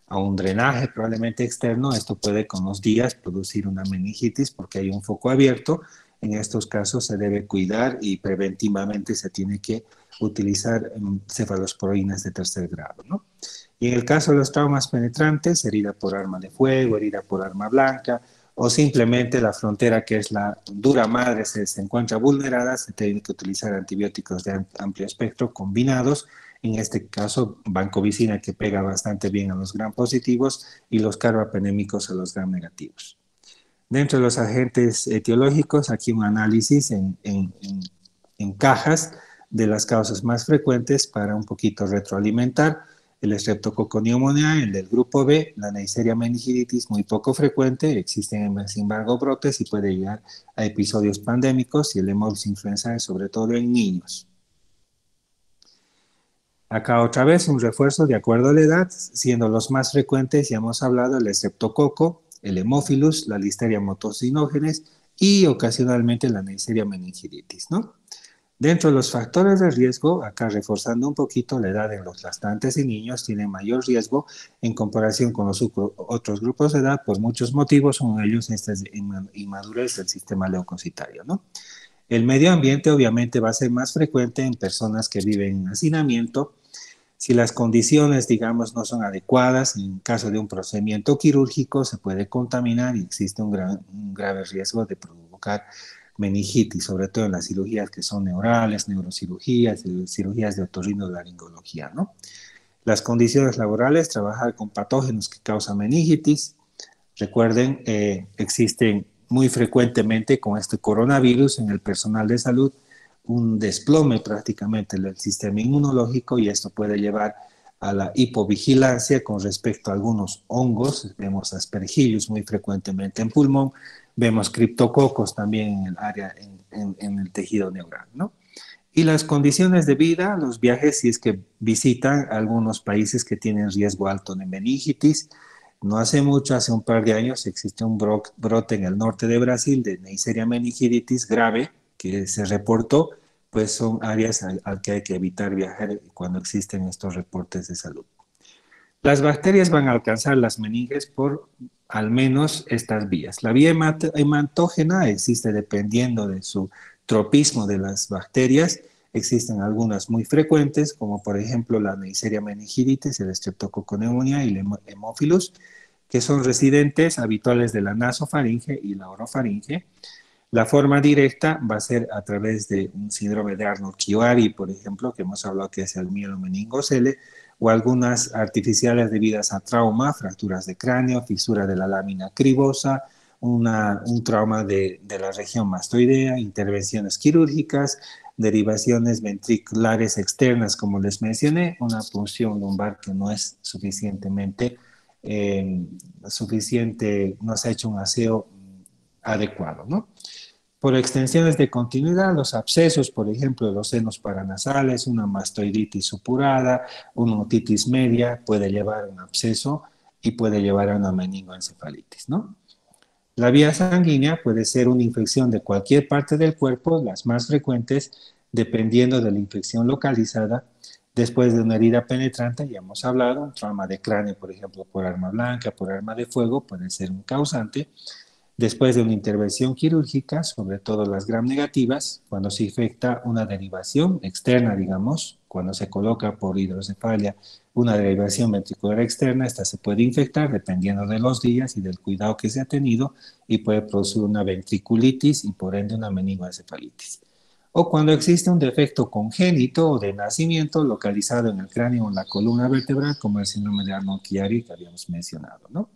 a un drenaje probablemente externo. Esto puede con los días producir una meningitis porque hay un foco abierto. En estos casos se debe cuidar y preventivamente se tiene que utilizar cefalosporinas de tercer grado, ¿no? Y en el caso de los traumas penetrantes, herida por arma de fuego, herida por arma blanca, o simplemente la frontera, que es la dura madre, se encuentra vulnerada, se tiene que utilizar antibióticos de amplio espectro combinados, en este caso vancomicina, que pega bastante bien a los gram positivos, y los carbapenémicos a los gram negativos. Dentro de los agentes etiológicos, aquí un análisis en cajas de las causas más frecuentes para un poquito retroalimentar. El estreptococo neumoniae, el del grupo B, la Neisseria meningitis, muy poco frecuente, existen sin embargo brotes y puede llegar a episodios pandémicos, y el Haemophilus influenzae, sobre todo en niños. Acá otra vez un refuerzo de acuerdo a la edad, siendo los más frecuentes, ya hemos hablado, el estreptococo, el Haemophilus, la listeria motocinógenes y ocasionalmente la Neisseria meningitis, ¿no? Dentro de los factores de riesgo, acá reforzando un poquito la edad en los lactantes y niños, tienen mayor riesgo en comparación con los otros grupos de edad por muchos motivos, uno de ellos esta inmadurez del sistema leucocitario, ¿no? El medio ambiente obviamente va a ser más frecuente en personas que viven en hacinamiento. Si las condiciones, digamos, no son adecuadas, en caso de un procedimiento quirúrgico se puede contaminar y existe un grave riesgo de provocar meningitis, sobre todo en las cirugías que son neurales, neurocirugías, cirugías de otorrinolaringología, ¿no? Las condiciones laborales, trabajar con patógenos que causan meningitis. Recuerden, existen muy frecuentemente con este coronavirus en el personal de salud un desplome prácticamente del sistema inmunológico, y esto puede llevar a la hipovigilancia con respecto a algunos hongos. Vemos aspergillus muy frecuentemente en pulmón, vemos criptococos también en el área, en el tejido neural, ¿no? Y las condiciones de vida, los viajes, si es que visitan algunos países que tienen riesgo alto de meningitis. No hace mucho, hace un par de años, existe un brote en el norte de Brasil de Neisseria meningitis grave que se reportó, pues son áreas al que hay que evitar viajar cuando existen estos reportes de salud. Las bacterias van a alcanzar las meninges por al menos estas vías. La vía hematógena existe dependiendo de su tropismo de las bacterias. Existen algunas muy frecuentes, como por ejemplo la Neisseria meningitis, el Streptococcus pneumoniae y el Haemophilus, que son residentes habituales de la nasofaringe y la orofaringe. La forma directa va a ser a través de un síndrome de Arnold-Chiari, por ejemplo, que hemos hablado que es el mielomeningocele, o algunas artificiales debidas a trauma, fracturas de cráneo, fisura de la lámina cribosa, un trauma de la región mastoidea, intervenciones quirúrgicas, derivaciones ventriculares externas, como les mencioné, una punción lumbar que no es suficiente, no se ha hecho un aseo adecuado, ¿no? Por extensiones de continuidad, los abscesos, por ejemplo, de los senos paranasales, una mastoiditis supurada, una otitis media, puede llevar a un absceso y puede llevar a una meningoencefalitis, ¿no? La vía sanguínea puede ser una infección de cualquier parte del cuerpo, las más frecuentes, dependiendo de la infección localizada. Después de una herida penetrante, ya hemos hablado, un trauma de cráneo, por ejemplo, por arma blanca, por arma de fuego, puede ser un causante. Después de una intervención quirúrgica, sobre todo las gram negativas, cuando se infecta una derivación externa, digamos, cuando se coloca por hidrocefalia una derivación ventricular externa, esta se puede infectar dependiendo de los días y del cuidado que se ha tenido y puede producir una ventriculitis y por ende una meningoencefalitis. O cuando existe un defecto congénito o de nacimiento localizado en el cráneo o en la columna vertebral, como el síndrome de Arnold-Chiari que habíamos mencionado, ¿no?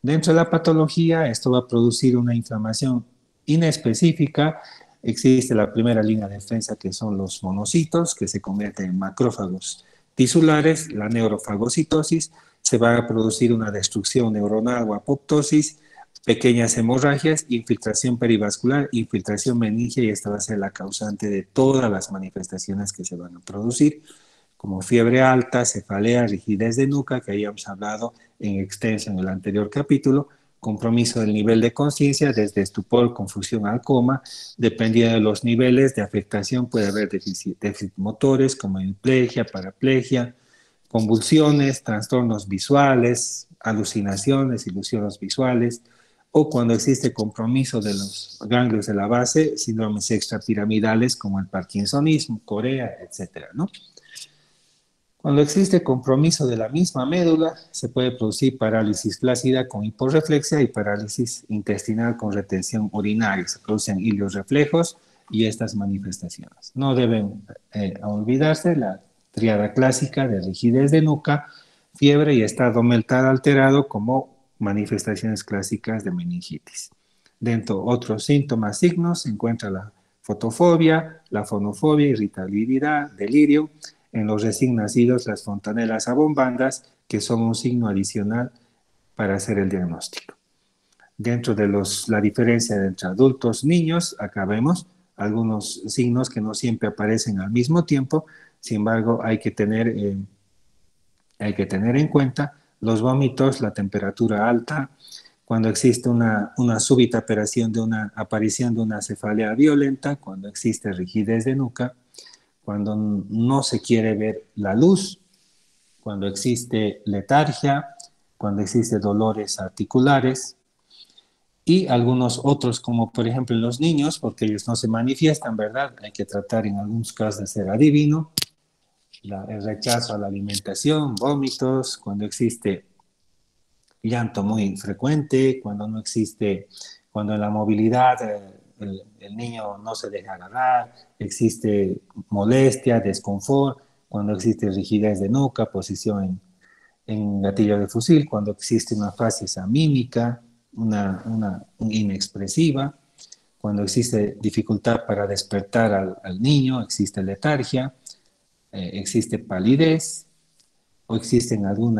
Dentro de la patología, esto va a producir una inflamación inespecífica. Existe la primera línea de defensa, que son los monocitos, que se convierten en macrófagos tisulares, la neurofagocitosis, se va a producir una destrucción neuronal o apoptosis, pequeñas hemorragias, infiltración perivascular, infiltración meningia, y esta va a ser la causante de todas las manifestaciones que se van a producir, como fiebre alta, cefalea, rigidez de nuca, que habíamos hablado en extenso en el anterior capítulo, compromiso del nivel de conciencia desde estupor, confusión al coma, dependiendo de los niveles de afectación puede haber déficit motores como hemiplegia, paraplegia, convulsiones, trastornos visuales, alucinaciones, ilusiones visuales, o cuando existe compromiso de los ganglios de la base, síndromes extrapiramidales como el parkinsonismo, Corea, etcétera, ¿no? Cuando existe compromiso de la misma médula, se puede producir parálisis flácida con hiporreflexia y parálisis intestinal con retención urinaria. Se producen hilios reflejos y estas manifestaciones. No deben olvidarse la triada clásica de rigidez de nuca, fiebre y estado mental alterado como manifestaciones clásicas de meningitis. Dentro de otros síntomas, signos, se encuentra la fotofobia, la fonofobia, irritabilidad, delirio. En los recién nacidos, las fontanelas abombandas, que son un signo adicional para hacer el diagnóstico. Dentro de la diferencia entre adultos y niños, acá vemos algunos signos que no siempre aparecen al mismo tiempo, sin embargo, hay que tener en cuenta los vómitos, la temperatura alta, cuando existe una súbita aparición de una cefalea violenta, cuando existe rigidez de nuca, cuando no se quiere ver la luz, cuando existe letargia, cuando existe dolores articulares y algunos otros, como por ejemplo en los niños, porque ellos no se manifiestan, ¿verdad? Hay que tratar en algunos casos de ser adivino, el rechazo a la alimentación, vómitos, cuando existe llanto muy frecuente, cuando no existe, cuando en la movilidad el niño no se deja agarrar, existe molestia, desconfort, cuando existe rigidez de nuca, posición en gatillo de fusil, cuando existe una facies amímica, una inexpresiva, cuando existe dificultad para despertar al niño, existe letargia, existe palidez, o existen algún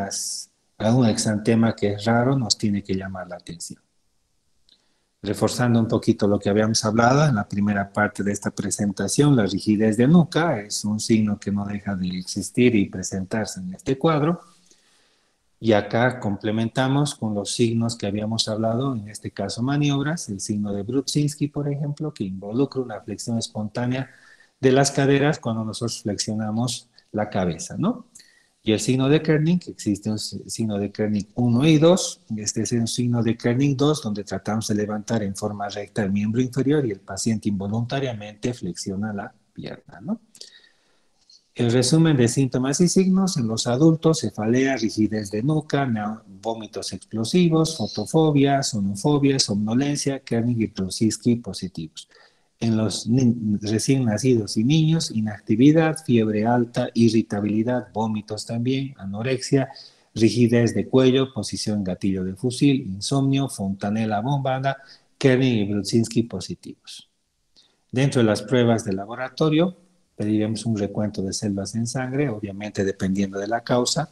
exantema que es raro, nos tiene que llamar la atención. Reforzando un poquito lo que habíamos hablado en la primera parte de esta presentación, la rigidez de nuca es un signo que no deja de existir y presentarse en este cuadro. Y acá complementamos con los signos que habíamos hablado, en este caso maniobras, el signo de Brudzinski, por ejemplo, que involucra una flexión espontánea de las caderas cuando nosotros flexionamos la cabeza, ¿no? Y el signo de Kerning, que existe un signo de Kerning 1 y 2. Este es un signo de Kerning 2, donde tratamos de levantar en forma recta el miembro inferior y el paciente involuntariamente flexiona la pierna, ¿no? El resumen de síntomas y signos en los adultos: cefalea, rigidez de nuca, vómitos explosivos, fotofobia, sonofobia, somnolencia, Kernig y Brusitsky positivos. En los recién nacidos y niños: inactividad, fiebre alta, irritabilidad, vómitos también, anorexia, rigidez de cuello, posición gatillo de fusil, insomnio, fontanela bombada, Kernig y Brusitsky positivos. Dentro de las pruebas de laboratorio, pediremos un recuento de células en sangre, obviamente dependiendo de la causa.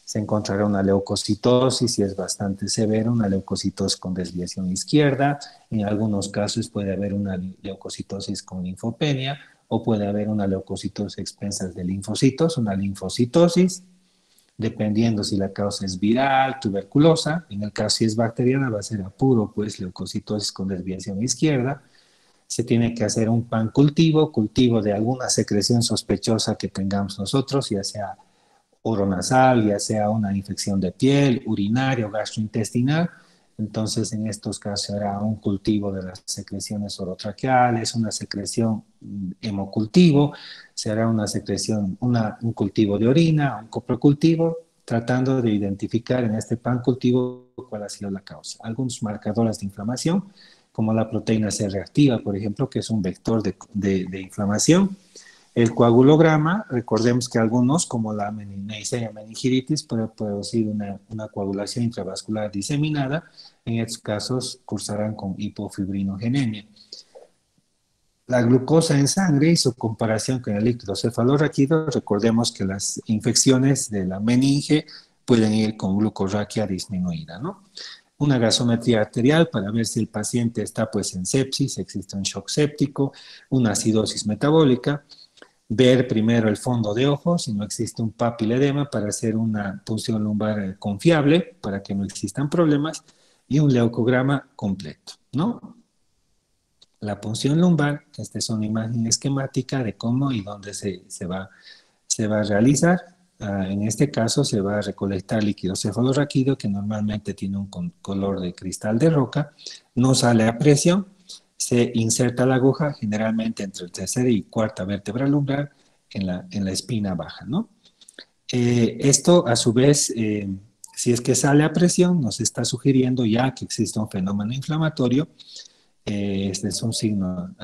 Se encontrará una leucocitosis, si es bastante severa, una leucocitosis con desviación izquierda. En algunos casos puede haber una leucocitosis con linfopenia o puede haber una leucocitosis expensas de linfocitos, una linfocitosis, dependiendo si la causa es viral, tuberculosa. En el caso si es bacteriana va a ser a puro, pues, leucocitosis con desviación izquierda. Se tiene que hacer un cultivo de alguna secreción sospechosa que tengamos nosotros, ya sea oronasal, ya sea una infección de piel, urinaria o gastrointestinal. Entonces, en estos casos se hará un cultivo de las secreciones orotraqueales, una secreción hemocultivo, se hará una secreción, un cultivo de orina, un coprocultivo, tratando de identificar en este pan cultivo cuál ha sido la causa. Algunos marcadores de inflamación, como la proteína C reactiva, por ejemplo, que es un vector de inflamación. El coagulograma: recordemos que algunos, como la Neisseria meningitis, puede producir una coagulación intravascular diseminada. En estos casos cursarán con hipofibrinogenemia. La glucosa en sangre y su comparación con el líquido cefalorraquídeo: recordemos que las infecciones de la meninge pueden ir con glucorraquia disminuida, ¿no? Una gasometría arterial para ver si el paciente está, pues, en sepsis, existe un shock séptico, una acidosis metabólica. Ver primero el fondo de ojos, si no existe un papiledema, para hacer una punción lumbar confiable, para que no existan problemas, y un leucograma completo, ¿no? La punción lumbar: esta es una imagen esquemática de cómo y dónde se va a realizar. En este caso se va a recolectar líquido cefalorraquídeo, que normalmente tiene un color de cristal de roca, no sale a presión, se inserta la aguja generalmente entre el tercera y cuarta vértebra lumbar en la espina baja, ¿no? Esto, a su vez, si es que sale a presión, nos está sugiriendo ya que existe un fenómeno inflamatorio. Este es un signo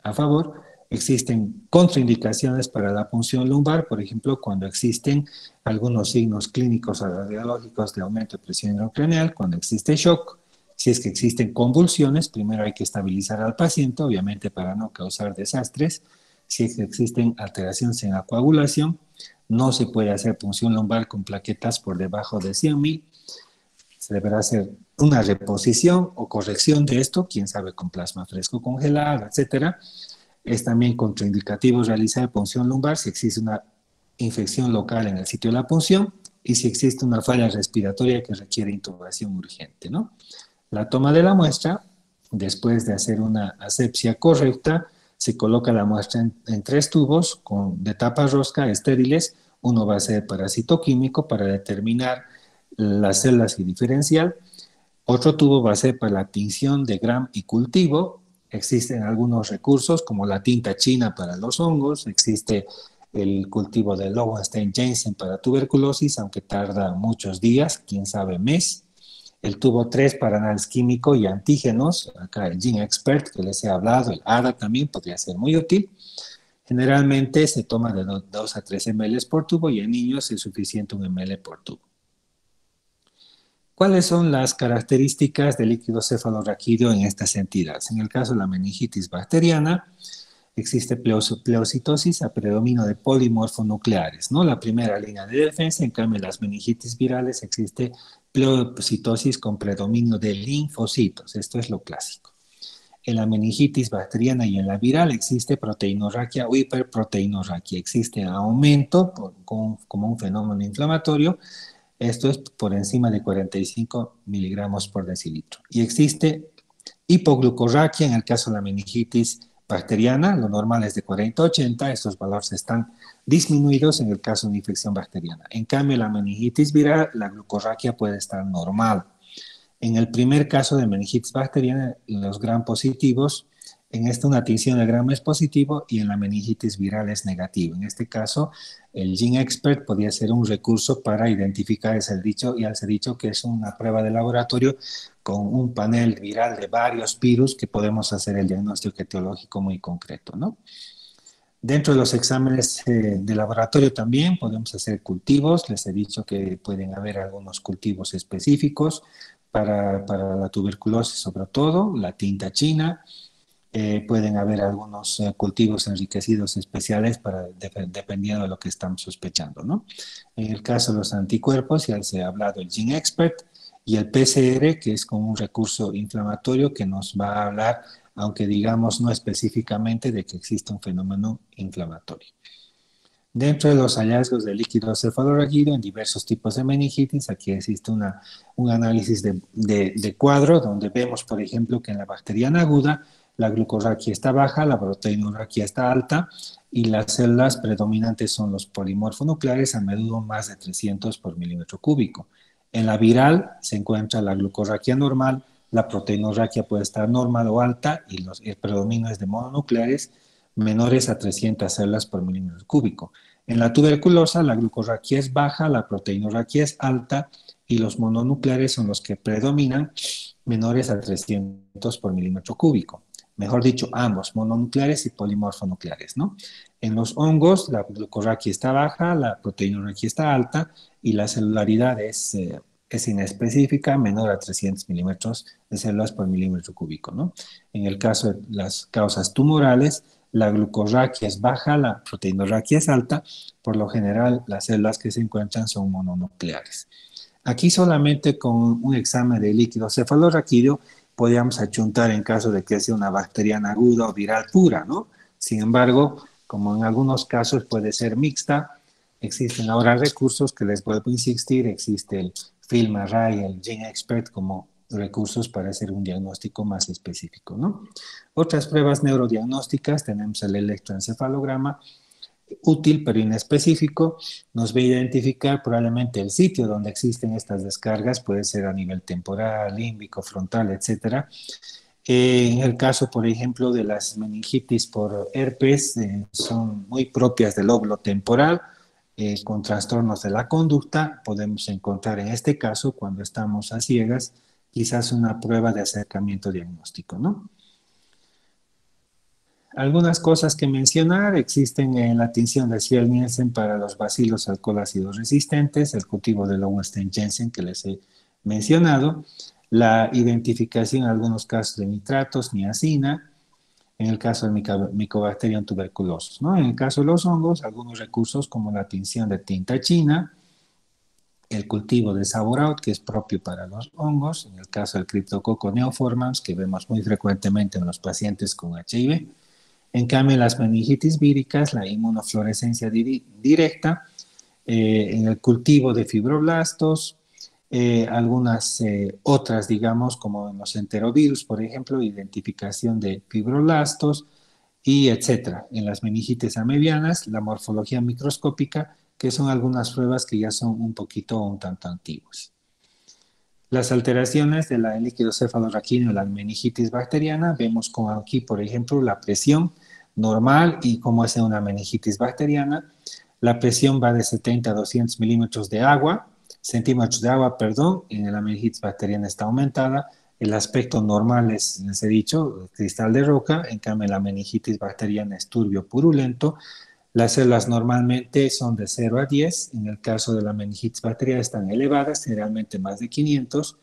a favor. Existen contraindicaciones para la punción lumbar, por ejemplo, cuando existen algunos signos clínicos radiológicos de aumento de presión intracraneal, cuando existe shock, si es que existen convulsiones. Primero hay que estabilizar al paciente, obviamente, para no causar desastres. Si es que existen alteraciones en la coagulación, no se puede hacer punción lumbar con plaquetas por debajo de 100.000. Se deberá hacer una reposición o corrección de esto, quién sabe, con plasma fresco congelado, etcétera. Es también contraindicativo realizar punción lumbar si existe una infección local en el sitio de la punción y si existe una falla respiratoria que requiere intubación urgente, ¿no? La toma de la muestra: después de hacer una asepsia correcta, se coloca la muestra en 3 tubos de tapa rosca estériles. Uno va a ser parasitoquímico para determinar las células y diferencial. Otro tubo va a ser para la tinción de Gram y cultivo. Existen algunos recursos como la tinta china para los hongos, existe el cultivo de Lowenstein-Janssen para tuberculosis, aunque tarda muchos días, quién sabe, mes. El tubo 3 para análisis químico y antígenos, acá el GeneXpert que les he hablado, el ADA también podría ser muy útil. Generalmente se toma de 2 a 3 ml por tubo y en niños es suficiente 1 ml por tubo. ¿Cuáles son las características del líquido cefalorraquídeo en estas entidades? En el caso de la meningitis bacteriana, existe pleocitosis a predominio de polimorfonucleares, ¿no? La primera línea de defensa. En cambio, en las meningitis virales existe pleocitosis con predominio de linfocitos. Esto es lo clásico. En la meningitis bacteriana y en la viral existe proteinorraquia o hiperproteinorraquia. Existe aumento como un fenómeno inflamatorio. Esto es por encima de 45 miligramos por decilitro. Y existe hipoglucorraquia en el caso de la meningitis bacteriana. Lo normal es de 40 a 80. Estos valores están disminuidos en el caso de una infección bacteriana. En cambio, la meningitis viral, la glucorraquia puede estar normal. En el primer caso de meningitis bacteriana, los gram positivos En esta una tinción de Gram es positivo y en la meningitis viral es negativo. En este caso, el GeneXpert podría ser un recurso para identificar ese dicho, y se ha dicho que es una prueba de laboratorio con un panel viral de varios virus que podemos hacer el diagnóstico etiológico muy concreto, ¿no? Dentro de los exámenes de laboratorio también podemos hacer cultivos. Les he dicho que pueden haber algunos cultivos específicos para la tuberculosis, sobre todo, la tinta china. Pueden haber algunos cultivos enriquecidos especiales dependiendo de lo que estamos sospechando, ¿no? En el caso de los anticuerpos, ya se ha hablado el GeneXpert y el PCR, que es como un recurso inflamatorio que nos va a hablar, aunque digamos no específicamente, de que existe un fenómeno inflamatorio. Dentro de los hallazgos de líquido cefalorraquídeo en diversos tipos de meningitis, aquí existe un análisis de cuadro donde vemos, por ejemplo, que en la bacteriana aguda la glucorraquia está baja, la proteinorraquia está alta y las células predominantes son los polimorfonucleares, a menudo más de 300 por milímetro cúbico. En la viral se encuentra la glucorraquia normal, la proteinorraquia puede estar normal o alta y el predominio es de mononucleares menores a 300 células por milímetro cúbico. En la tuberculosa, la glucorraquia es baja, la proteinorraquia es alta y los mononucleares son los que predominan, menores a 300 por milímetro cúbico. Mejor dicho, ambos, mononucleares y polimorfonucleares, ¿no? En los hongos, la glucorraquia está baja, la proteinorraquia está alta y la celularidad es inespecífica, menor a 300 milímetros de células por milímetro cúbico, ¿no? En el caso de las causas tumorales, la glucorraquia es baja, la proteinorraquia es alta. Por lo general, las células que se encuentran son mononucleares. Aquí solamente con un examen de líquido cefalorraquídeo podríamos achuntar en caso de que sea una bacteriana aguda o viral pura, ¿no? Sin embargo, como en algunos casos puede ser mixta, existen ahora recursos que les vuelvo a insistir, existe el FilmArray, el GeneXpert como recursos para hacer un diagnóstico más específico, ¿no? Otras pruebas neurodiagnósticas, tenemos el electroencefalograma, útil pero inespecífico, nos va a identificar probablemente el sitio donde existen estas descargas, puede ser a nivel temporal, límbico, frontal, etcétera. En el caso, por ejemplo, de las meningitis por herpes, son muy propias del lóbulo temporal, con trastornos de la conducta. Podemos encontrar en este caso, cuando estamos a ciegas, quizás una prueba de acercamiento diagnóstico, ¿no? Algunas cosas que mencionar existen en la tinción de Ciel-Nielsen para los bacilos alcohol-ácidos resistentes, el cultivo de Lowenstein-Jensen que les he mencionado, la identificación en algunos casos de nitratos, niacina, en el caso del Mycobacterium tuberculosis, ¿no? En el caso de los hongos, algunos recursos como la tinción de tinta china, el cultivo de Sauerkraut, que es propio para los hongos, en el caso del Cryptococcus neoformans, que vemos muy frecuentemente en los pacientes con HIV. En cambio, en las meningitis víricas, la inmunofluorescencia directa, en el cultivo de fibroblastos, algunas otras, digamos, como en los enterovirus, por ejemplo, identificación de fibroblastos y etcétera. En las meningitis amebianas, la morfología microscópica, que son algunas pruebas que ya son un poquito un tanto antiguas. Las alteraciones de la líquido cefalorraquídeo, la meningitis bacteriana, vemos como aquí, por ejemplo, la presión normal y cómo es una meningitis bacteriana. La presión va de 70 a 200 centímetros de agua, perdón, en la meningitis bacteriana está aumentada. El aspecto normal es, les he dicho, cristal de roca, en cambio la meningitis bacteriana es turbio purulento. Las células normalmente son de 0 a 10, en el caso de la meningitis bacteriana están elevadas, generalmente más de 500.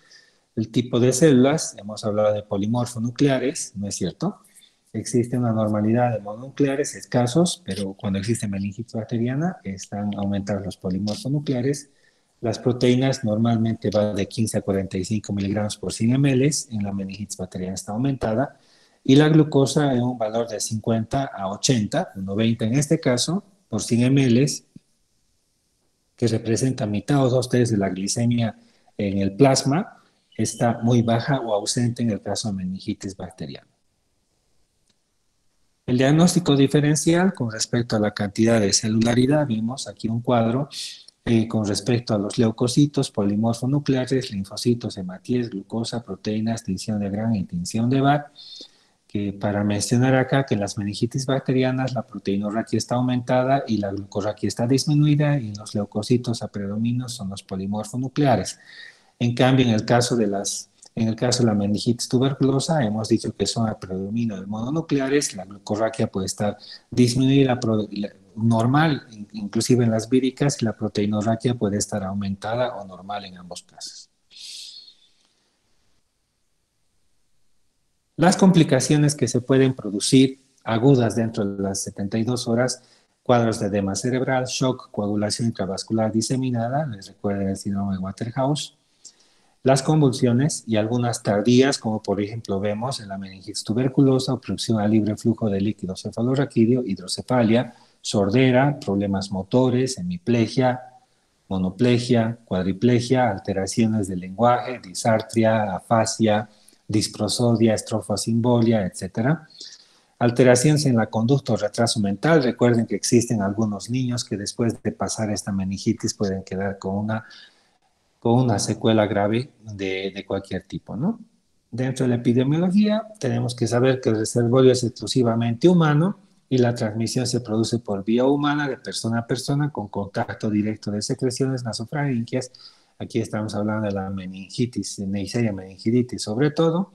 El tipo de células, hemos hablado de polimorfonucleares, ¿no es cierto? Existe una normalidad de mononucleares escasos, pero cuando existe meningitis bacteriana están aumentados los polimorfonucleares. Las proteínas normalmente van de 15 a 45 miligramos por 100 ml, en la meningitis bacteriana está aumentada, y la glucosa en un valor de 50 a 80, 90 en este caso, por 100 ml, que representa mitad o dos tercios de la glicemia en el plasma, está muy baja o ausente en el caso de meningitis bacteriana. El diagnóstico diferencial con respecto a la cantidad de celularidad, vimos aquí un cuadro con respecto a los leucocitos, polimorfonucleares, linfocitos, hematíes, glucosa, proteínas, tinción de Gram y tinción de Bar, que para mencionar acá que en las meningitis bacterianas la proteinorraquia está aumentada y la glucorraquia está disminuida y los leucocitos a predominio son los polimorfonucleares. En cambio, en el caso de la meningitis tuberculosa, hemos dicho que son a predominio de mononucleares, la glucorraquia puede estar disminuida normal, inclusive en las víricas, y la proteinorraquia puede estar aumentada o normal en ambos casos. Las complicaciones que se pueden producir agudas dentro de las 72 horas, cuadros de edema cerebral, shock, coagulación intravascular diseminada, les recuerden el síndrome de Waterhouse, las convulsiones y algunas tardías, como por ejemplo vemos en la meningitis tuberculosa, obstrucción al libre flujo de líquido cefalorraquídeo, hidrocefalia, sordera, problemas motores, hemiplegia, monoplegia, cuadriplegia, alteraciones del lenguaje, disartria, afasia, disprosodia, estrofosimbolia, etc. Alteraciones en la conducta o retraso mental. Recuerden que existen algunos niños que después de pasar esta meningitis pueden quedar con una secuela grave de cualquier tipo, ¿no? Dentro de la epidemiología tenemos que saber que el reservorio es exclusivamente humano y la transmisión se produce por vía humana de persona a persona con contacto directo de secreciones nasofaringias. Aquí estamos hablando de la meningitis, Neisseria meningitis sobre todo.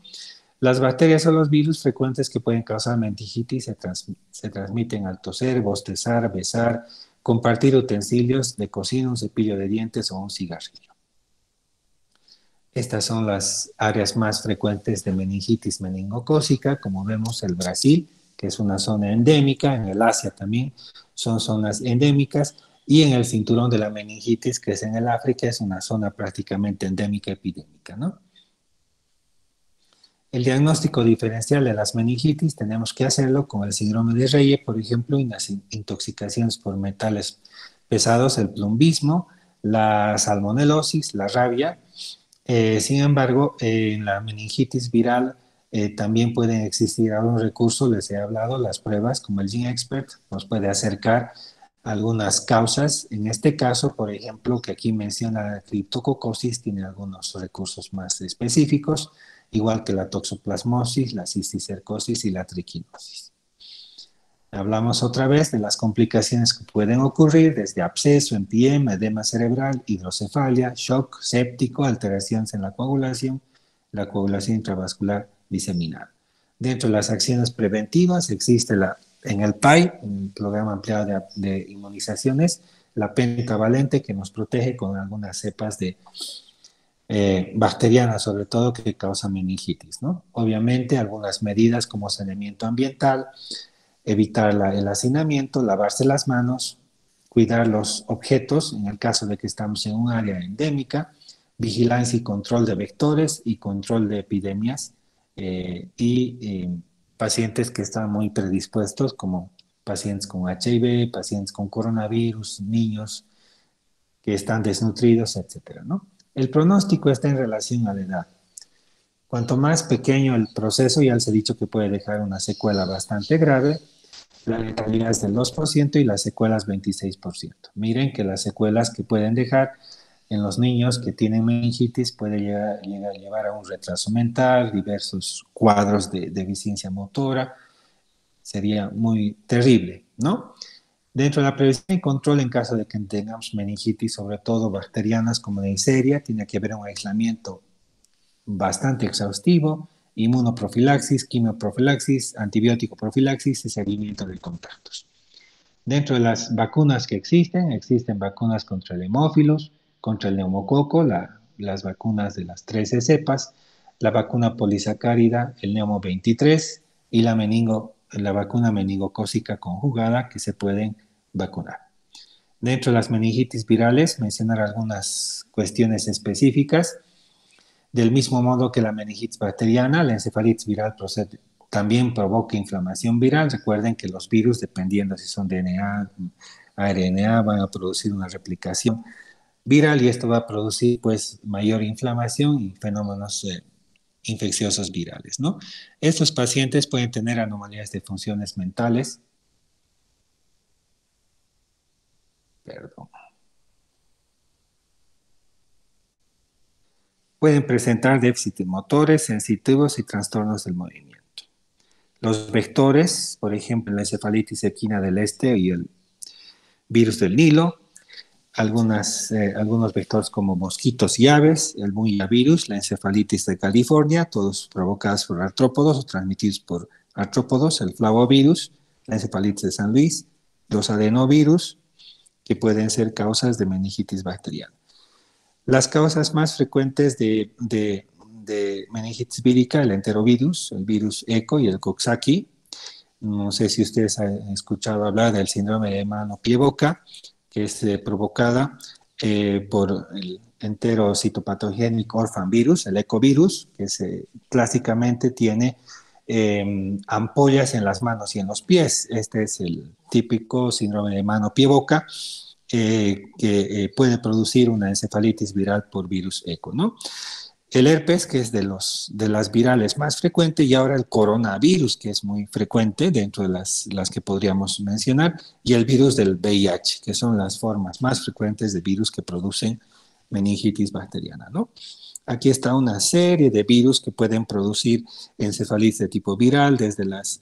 Las bacterias o los virus frecuentes que pueden causar meningitis se transmiten al toser, bostezar, besar, compartir utensilios de cocina, un cepillo de dientes o un cigarrillo. Estas son las áreas más frecuentes de meningitis meningocócica, como vemos el Brasil, que es una zona endémica, en el Asia también son zonas endémicas, y en el cinturón de la meningitis, que es en el África, es una zona prácticamente endémica epidémica, ¿no? El diagnóstico diferencial de las meningitis tenemos que hacerlo con el síndrome de Reye, por ejemplo, y las intoxicaciones por metales pesados, el plumbismo, la salmonelosis, la rabia. Sin embargo, en la meningitis viral también pueden existir algunos recursos, les he hablado, las pruebas como el GeneXpert nos puede acercar algunas causas. En este caso, por ejemplo, que aquí menciona la criptococosis, tiene algunos recursos más específicos, igual que la toxoplasmosis, la cisticercosis y la triquinosis. Hablamos otra vez de las complicaciones que pueden ocurrir desde absceso, empiema, edema cerebral, hidrocefalia, shock séptico, alteraciones en la coagulación intravascular diseminada. Dentro de las acciones preventivas existe en el PAI, el Programa Ampliado de Inmunizaciones, la pentavalente que nos protege con algunas cepas de bacterianas, sobre todo, que causan meningitis, ¿no? Obviamente, algunas medidas como saneamiento ambiental, evitar el hacinamiento, lavarse las manos, cuidar los objetos, en el caso de que estamos en un área endémica, vigilancia y control de vectores y control de epidemias pacientes que están muy predispuestos, como pacientes con HIV, pacientes con coronavirus, niños que están desnutridos, etcétera, ¿no? El pronóstico está en relación a la edad. Cuanto más pequeño el proceso, ya les he dicho que puede dejar una secuela bastante grave. La letalidad es del 2% y las secuelas 26%. Miren que las secuelas que pueden dejar en los niños que tienen meningitis puede llegar a llevar a un retraso mental, diversos cuadros de deficiencia motora. Sería muy terrible, ¿no? Dentro de la prevención y control en caso de que tengamos meningitis, sobre todo bacterianas como Neisseria, tiene que haber un aislamiento bastante exhaustivo, inmunoprofilaxis, quimioprofilaxis, antibiótico profilaxis y seguimiento de contactos. Dentro de las vacunas que existen vacunas contra el hemófilos, contra el neumococo, las vacunas de las 13 cepas, la vacuna polisacárida, el Neumo 23 y la vacuna meningocócica conjugada que se pueden vacunar. Dentro de las meningitis virales, mencionar algunas cuestiones específicas. Del mismo modo que la meningitis bacteriana, la encefalitis viral también provoca inflamación viral. Recuerden que los virus, dependiendo si son DNA, ARNA, van a producir una replicación viral y esto va a producir pues mayor inflamación y fenómenos infecciosos virales, ¿no? Estos pacientes pueden tener anomalías de funciones mentales, perdón, pueden presentar déficits motores, sensitivos y trastornos del movimiento. Los vectores, por ejemplo, la encefalitis equina del este y el virus del Nilo, algunos vectores como mosquitos y aves, el virus, la encefalitis de California, todos provocados por artrópodos o transmitidos por artrópodos, el flavovirus, la encefalitis de San Luis, los adenovirus, que pueden ser causas de meningitis bacteriana. Las causas más frecuentes de meningitis vírica, el enterovirus, el virus ECO y el Coxsackie. No sé si ustedes han escuchado hablar del síndrome de mano-pie-boca, que es provocada por el enterocitopatogenic orphan virus, el ecovirus, que clásicamente tiene ampollas en las manos y en los pies. Este es el típico síndrome de mano-pie-boca que puede producir una encefalitis viral por virus eco, ¿no? El herpes, que es de las virales más frecuentes, y ahora el coronavirus, que es muy frecuente dentro de las que podríamos mencionar, y el virus del VIH, que son las formas más frecuentes de virus que producen meningitis bacteriana, ¿no? Aquí está una serie de virus que pueden producir encefalitis de tipo viral, desde las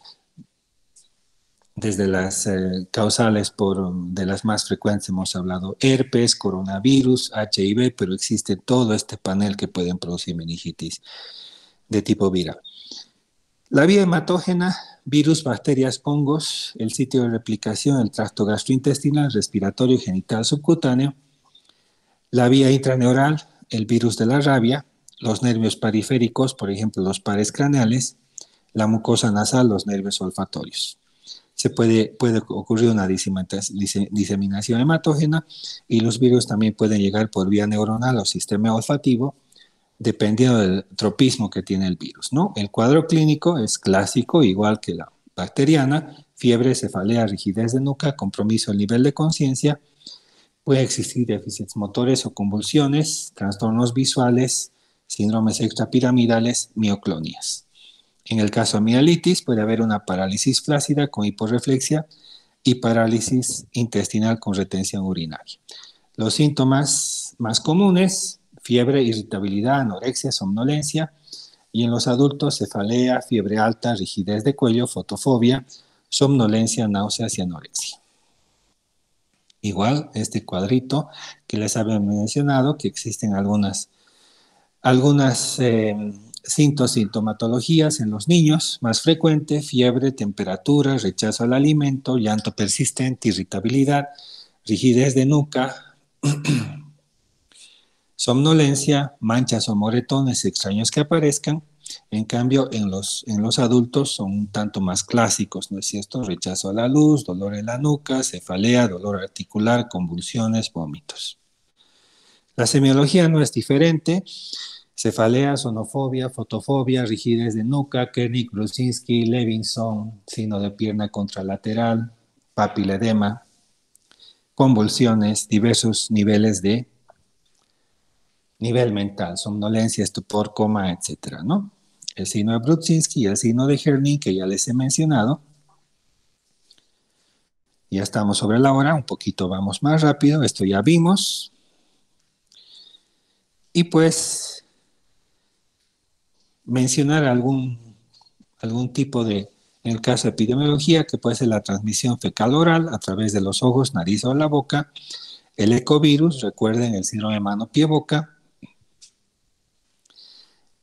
causales de las más frecuentes hemos hablado herpes, coronavirus, HIV, pero existe todo este panel que pueden producir meningitis de tipo viral. La vía hematógena, virus, bacterias, hongos, el sitio de replicación, el tracto gastrointestinal, respiratorio, genital, subcutáneo. La vía intraneural, el virus de la rabia, los nervios periféricos, por ejemplo, los pares craneales, la mucosa nasal, los nervios olfatorios. Puede ocurrir una diseminación hematógena y los virus también pueden llegar por vía neuronal o sistema olfativo, dependiendo del tropismo que tiene el virus, ¿no? El cuadro clínico es clásico, igual que la bacteriana: fiebre, cefalea, rigidez de nuca, compromiso del nivel de conciencia, puede existir déficits motores o convulsiones, trastornos visuales, síndromes extrapiramidales, mioclonias. En el caso de mielitis puede haber una parálisis flácida con hiporreflexia y parálisis intestinal con retención urinaria. Los síntomas más comunes: fiebre, irritabilidad, anorexia, somnolencia, y en los adultos cefalea, fiebre alta, rigidez de cuello, fotofobia, somnolencia, náuseas y anorexia. Igual, este cuadrito que les había mencionado, que existen algunas sintomatologías en los niños, más frecuente: fiebre, temperatura, rechazo al alimento, llanto persistente, irritabilidad, rigidez de nuca, somnolencia, manchas o moretones extraños que aparezcan. En cambio, en los adultos son un tanto más clásicos, ¿no es cierto? Rechazo a la luz, dolor en la nuca, cefalea, dolor articular, convulsiones, vómitos. La semiología no es diferente: cefalea, sonofobia, fotofobia, rigidez de nuca, Kernig-Brusinski, Levinson, signo de pierna contralateral, papiledema, convulsiones, diversos niveles de nivel mental, somnolencia, estupor, coma, etcétera, ¿no? El signo de Brusinski y el signo de Herning, que ya les he mencionado. Ya estamos sobre la hora, un poquito vamos más rápido, esto ya vimos. Y pues mencionar algún tipo en el caso de epidemiología, que puede ser la transmisión fecal oral a través de los ojos, nariz o la boca, el ecovirus, recuerden el síndrome de mano-pie-boca,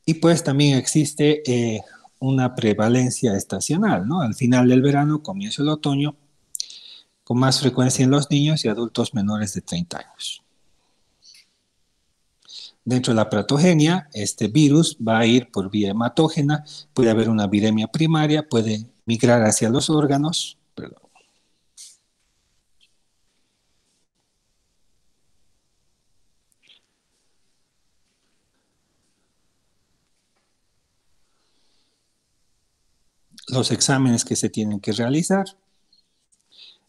y pues también existe una prevalencia estacional, ¿no? Al final del verano, comienzo el otoño, con más frecuencia en los niños y adultos menores de 30 años. Dentro de la patogenia, este virus va a ir por vía hematógena, puede haber una viremia primaria, puede migrar hacia los órganos, perdón. Los exámenes que se tienen que realizar,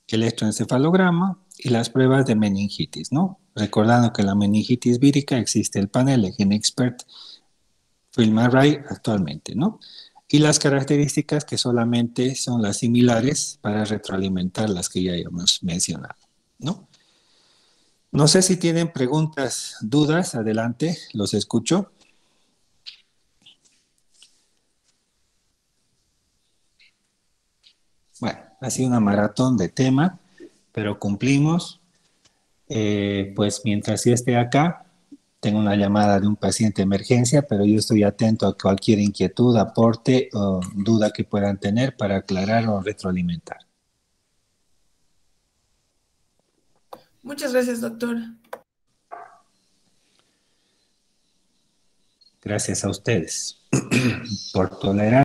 electroencefalograma y las pruebas de meningitis, ¿no? Recordando que en la meningitis vírica existe el panel de GeneXpert FilmArray actualmente, ¿no? Y las características que solamente son las similares para retroalimentar las que ya hemos mencionado, ¿no? No sé si tienen preguntas, dudas, adelante, los escucho. Bueno, ha sido una maratón de tema, pero cumplimos. Pues mientras yo esté acá, tengo una llamada de un paciente de emergencia, pero yo estoy atento a cualquier inquietud, aporte o duda que puedan tener para aclarar o retroalimentar. Muchas gracias, doctor. Gracias a ustedes por tolerar.